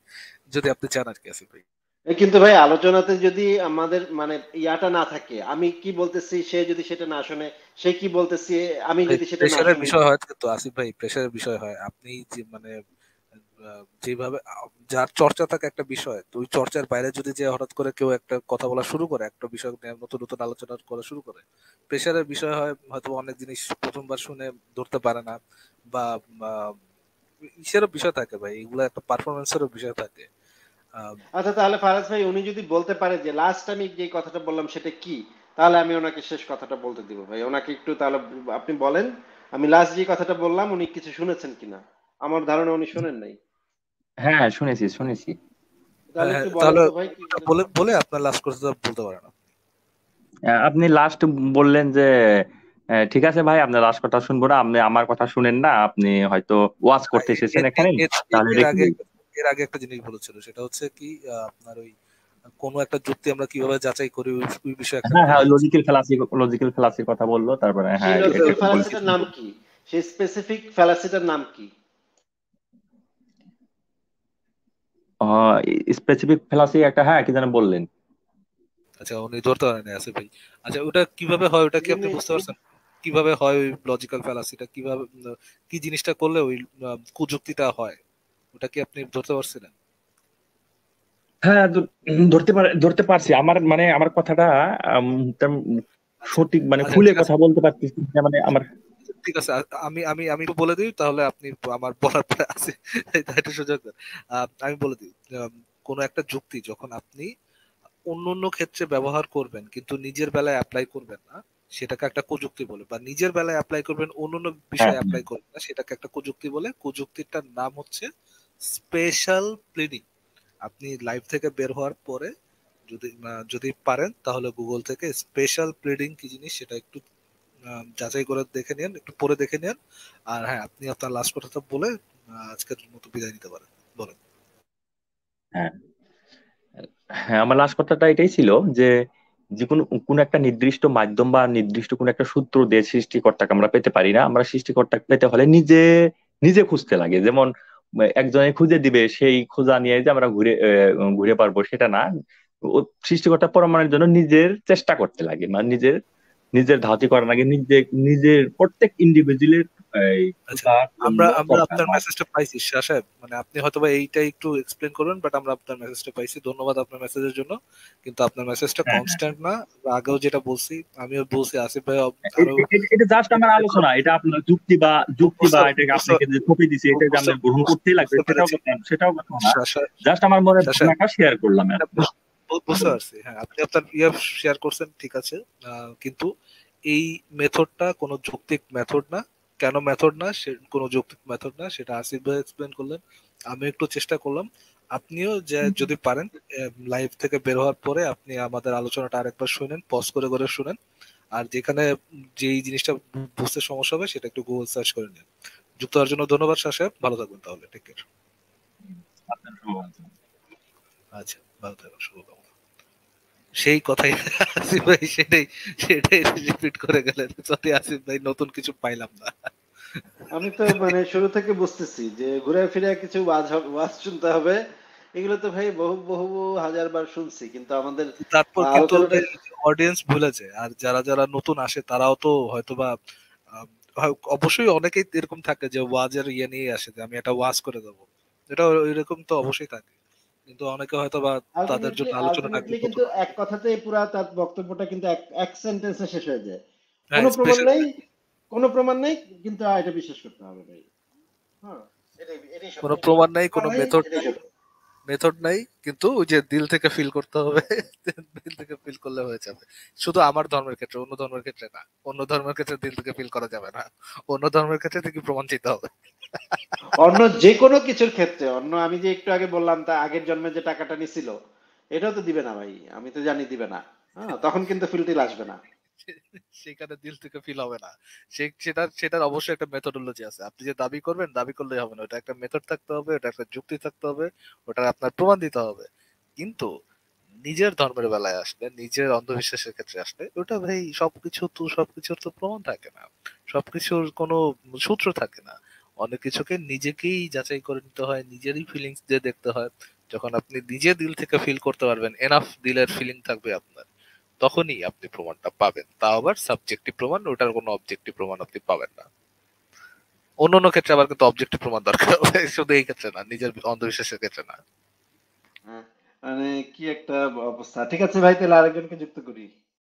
C: যদি আপনি চান আর কি আসিফ ভাই।
A: কিন্তু ভাই, আলোচনাতে যদি আমাদের মানে ইয়াটা না থাকে, আমি কি বলতেছি সে যদি সেটা না শোনে, সে কি বলতেছি আমি
C: ভাই
A: যদি সেটা না
C: প্রেশারের
A: শুনি।
C: বিষয় হয় কিন্তু আসিফ ভাই, প্রেশারের বিষয় হয়। আপনি যে মানে যেভাবে যার চর্চা থাকে একটা বিষয়, তো ওই চর্চার বাইরে যদি যে হঠাৎ করে কেউ একটা কথা বলা শুরু করে, একটা বিষয় নিয়ে নতুন নতুন আলোচনা করা শুরু করে, প্রেশারের বিষয় হয়, হয়তো অনেক জিনিস প্রথমবার শুনে ধরতে পারে না, বা আহ, ইসেরও বিষয় থাকে ভাই, এগুলো একটা পারফরমেন্সেরও বিষয় থাকে। আহ,
A: আচ্ছা, তাহলে ফারাজ ভাই উনি যদি বলতে পারে যে লাস্ট আমি যে কথাটা বললাম সেটা কি, তাহলে আমি ওনাকে শেষ কথাটা বলতে দিব ভাই। ওনাকে একটু তাহলে আপনি বলেন আমি লাস্ট যে কথাটা বললাম উনি কিছু শুনেছেন কিনা। আমার ধারণা উনি শোনেন নাই।
B: হ্যাঁ, শুনেছি শুনেছি।
A: তাহলে
C: হ্যাঁ হ্যাঁ,
A: একটু বলেন
C: তাহলে
A: তো ভাই কি
C: ওটা
A: বলেন
C: বলে
A: তো।
C: বলে আপনার লাস্ট কথা বলতে পারেন।
B: আপনি লাস্ট বললেন যে ঠিক আছে ভাই, আপনার লাস্ট কথা শুনবো না, আপনি আমার কথা শুনেন না, আপনি হয়তো ওয়াজ
C: আহ,
B: করতে
C: এ-
B: এসেছেন
C: এর
B: এখানে,
C: এর এর
B: তাহলে
C: এর
B: রেখে
C: আগে
B: দিই।
C: এর আগে একটা জিনিস বলেছিল, সেটা হচ্ছে কি আপনার ওই কোনো একটা যুক্তি আমরা কিভাবে যাচাই করি ওই বিষয়ে একটা
B: হ্যাঁ হ্যাঁ,
C: কথা বলছে।
B: লজিক্যাল ফ্যালাসির কথা বললো, তারপরে
A: সেই
B: হ্যাঁ এটা
A: লজিক্যাল
B: একটু বলছি।
A: ফ্যালাসিটার নাম কি? সেই স্পেসিফিক ফ্যালাসিটার নাম কি?
B: স্পেসিফিক ফ্যালাসি একটা, হ্যাঁ কি যেন বললেন।
C: আচ্ছা উনি ধরতে পারেন আসিফ ভাই। আচ্ছা ওটা কিভাবে হয়, ওটা কি আপনি
A: যিনি,
C: বুঝতে পারছেন? কিভাবে হয় ওই লজিক্যাল ফ্যালাসিটা, কিভাবে কি জিনিসটা করলে ওই কুযুক্তিটা হয়, ওটা কি আপনি ধরতে পারছিলেন?
B: হ্যাঁ, ধরতে পারছি। আমার মানে আমার কথাটা তেমন
C: আচ্ছা
B: সঠিক মানে
C: আচ্ছা
B: খুলে
C: ঠিক আছে,
B: কথা বলতে পারতেছি না, মানে আমার।
C: ঠিক আছে। আমি আমি আমি একটু বলে দিই তাহলে আপনি আমার বলার পরে আছে একটা সুযোগ দেন। আমি বলে দিই, কোন একটা যুক্তি যখন আপনি অন্য অন্য ক্ষেত্রে ব্যবহার করবেন কিন্তু নিজের বেলায় অ্যাপ্লাই করবেন না, সেটাকে একটা কুযুক্তি বলে। বা নিজের বেলায় অ্যাপ্লাই করবেন অন্য অন্য
B: হ্যাঁ
C: বিষয়ে অ্যাপ্লাই করবেন না, সেটাকে একটা কুযুক্তি বলে। কুযুক্তিটার নাম হচ্ছে স্পেশাল প্লিডিং। আপনি লাইভ থেকে বের হওয়ার পরে যদি পারেন তাহলে গুগল থেকে স্পেশাল প্লিডিং কি জিনিস সেটা একটু যাচাই করে দেখে নিন, একটু পরে দেখে নিন। আর হ্যাঁ, আপনি আপনার লাস্ট কথাটা বলে আজকের মতো বিদায় নিতে পারেন। বলেন।
B: হ্যাঁ হ্যাঁ, আমার লাস্ট কথাটা এটাই ছিল যে যে কোনো কোনো একটা নির্দিষ্ট মাধ্যম বা নির্দিষ্ট কোনো একটা সূত্র দিয়ে সৃষ্টিকর্তাকে আমরা পেতে পারি না। আমরা সৃষ্টিকর্তাকে পেতে হলে নিজে নিজে খুঁজতে লাগে। যেমন একজনে খুঁজে দিবে, সেই খোঁজা নিয়ে যে আমরা ঘুরে পারবো সেটা না। ও সৃষ্টিকর্তা প্রমাণের জন্য নিজের চেষ্টা করতে লাগে, মানে নিজের নিজের ধাঁতি করা লাগে। নিজের প্রত্যেক ইন্ডিভিজুয়ালের এই
C: আচ্ছা,
B: তার
C: আমরা
B: জন্য
C: আমরা
B: দরকার
C: আপনার
B: না।
C: মেসেজটা পাইছি শাহ সাহেব, মানে আপনি হয়তোবা এইটা একটু এক্সপ্লেন করবেন, বাট আমরা আপনার মেসেজটা পাইছি। ধন্যবাদ আপনার মেসেজের জন্য। কিন্তু আপনার মেসেজটা
B: হ্যাঁ, হ্যাঁ,
C: কনস্ট্যান্ট না। আমরা আগেও যেটা বলছি, আমিও বলছি, আসিফ ভাই আরো
B: এটা জাস্ট আমার আলোচনা, এটা আপনার যুক্তি বা এটাকে আপনাকে যে থপি দিছি এটা যে আমরা গ্রহণ করতেই লাগবে
C: বুঝতে
B: সেটাও
C: পেরেছি
B: সেটাও কথা না।
C: শাহ সাহেব।
B: জাস্ট আমার মনে
C: শাহ সাহেব,
B: ধারণাটা শেয়ার করলাম আর
C: এটা
B: কি।
C: বুঝতে পারছি। হ্যাঁ, আপনি আপনার শেয়ার করছেন, ঠিক আছে। কিন্তু এই মেথডটা কোনো যৌক্তিক মেথড না। কেন মেথড না, সে কোনো যৌক্তিক মেথড না, সেটা আসিফ ভাই এক্সপ্লেন করলেন। আমি একটু চেষ্টা করলাম। আপনিও যে যদি পারেন লাইভ থেকে বের হওয়ার পরে আপনি আমাদের আলোচনাটা আরেকবার শুনেন, পজ করে করে শুনেন। আর যেখানে যেই জিনিসটা বুঝতে সমস্যা হবে সেটা একটু গুগল সার্চ করে নিন। যুক্ত হওয়ার জন্য ধন্যবাদ শাহ সাহেব, ভালো থাকবেন তাহলে, টেক কেয়ার।
B: আপনার শুভকামনা।
C: আচ্ছা, ভালো থাকবেন, শুভকামনা। সেই কথাই আসিফ ভাই, সেটাই সেটাই রিপিট করে গেলেন। সরি আসিফ ভাই, নতুন কিছু পাইলাম না।
A: আমি তো মানে শুরু থেকে বুঝতেছি যে ঘুরে ফিরে কিছু ওয়াজ শুনতে হবে। এগুলো তো ভাই বহু বহু হাজার বার শুনছি, কিন্তু আমাদের
C: তারপর কিন্তু
A: আলোচনাটা
C: অডিয়েন্স ভুলে যায়, আর যারা যারা নতুন আসে তারাও তো হয়তোবা অবশ্যই অনেকেই এরকম থাকে যে ওয়াজের ইয়ে নিয়ে আসে যে আমি একটা ওয়াজ করে দেবো। এটা এরকম তো অবশ্যই থাকে, কিন্তু অনেকে হয়তোবা তাদের
A: আলটিমেটলি
C: জন্য আলোচনাটা একটু
A: আলটিমেটলি কিন্তু
C: নতুন।
A: এক কথাতেই পুরা তার বক্তব্যটা কিন্তু এক এক সেন্টেন্সে শেষ হয়ে যায়।
C: হ্যাঁ,
A: কোনো প্রমাণ
C: স্পেশাল।
A: নেই, কোনো প্রমাণ নেই, কিন্তু এটা বিশ্বাস করতে হবে ভাই। হ্যাঁ, এটাই সত্য।
C: কোনো প্রমাণ নাই,
A: প্রমাণ
C: কোনো
A: নেই,
C: মেথড
A: এটাই
C: নাই।
A: সত্য।
C: মেথড নাই, কিন্তু ওই যে দিল থেকে ফিল করতে হবে। দিল থেকে ফিল করলে হয়ে যাবে। শুধু আমার ধর্মের ক্ষেত্রে, অন্য ধর্মের ক্ষেত্রে না। অন্য ধর্মের ক্ষেত্রে দিল থেকে ফিল করা যাবে না। অন্য ধর্মের ক্ষেত্রে থেকে প্রমাণ দিতে হবে।
A: অন্য যে কোনো কিছুর ক্ষেত্রে, অন্য আমি যে একটু আগে বললাম তা আগের জন্মে যে টাকাটা নিছিল, এটাও তো দিবে না ভাই, আমি তো জানি দিবে না। হ্যাঁ, তখন কিন্তু ফিল্টিল আসবে না।
C: সেখানে দিল থেকে ফিল হবে না। সেটার অবশ্যই একটা মেথোডোলজি আছে। আপনি যে দাবি করবেন, দাবি করলেই হবে না। ওটা একটা মেথড থাকতে হবে, ওটা একটা যুক্তি থাকতে হবে, ওটা আপনার প্রমাণ দিতে হবে। কিন্তু নিজের ধর্মের বেলায় আসলে, নিজের অন্ধবিশ্বাসের ক্ষেত্রে আসলে, ওটা ভাই সবকিছুর তো প্রমাণ থাকে না। সবকিছুর কোনো সূত্র থাকে না। অনেক কিছুকে নিজেকেই যাচাই করে নিতে হয়, নিজেরই ফিলিংস দিয়ে দেখতে হয়। যখন আপনি নিজে দিল থেকে ফিল করতে পারবেন, এনাফ দিলের ফিলিং থাকবে আপনার, তখনই আপনি প্রমাণটা পাবেন। তা আবার সাবজেক্টিভ প্রমাণ, ওটার কোনো অবজেক্টিভ প্রমাণ আপনি পাবেন না। অন্যান্য ক্ষেত্রে আবার কিন্তু অবজেক্টিভ প্রমাণ দরকার হবে, শুধু এই ক্ষেত্রে না, নিজের অন্ধবিশ্বাসের ক্ষেত্রে না।
A: হ্যাঁ, মানে কি একটা অবস্থা। ঠিক আছে ভাই, তাহলে আরেকজনকে যুক্ত করি।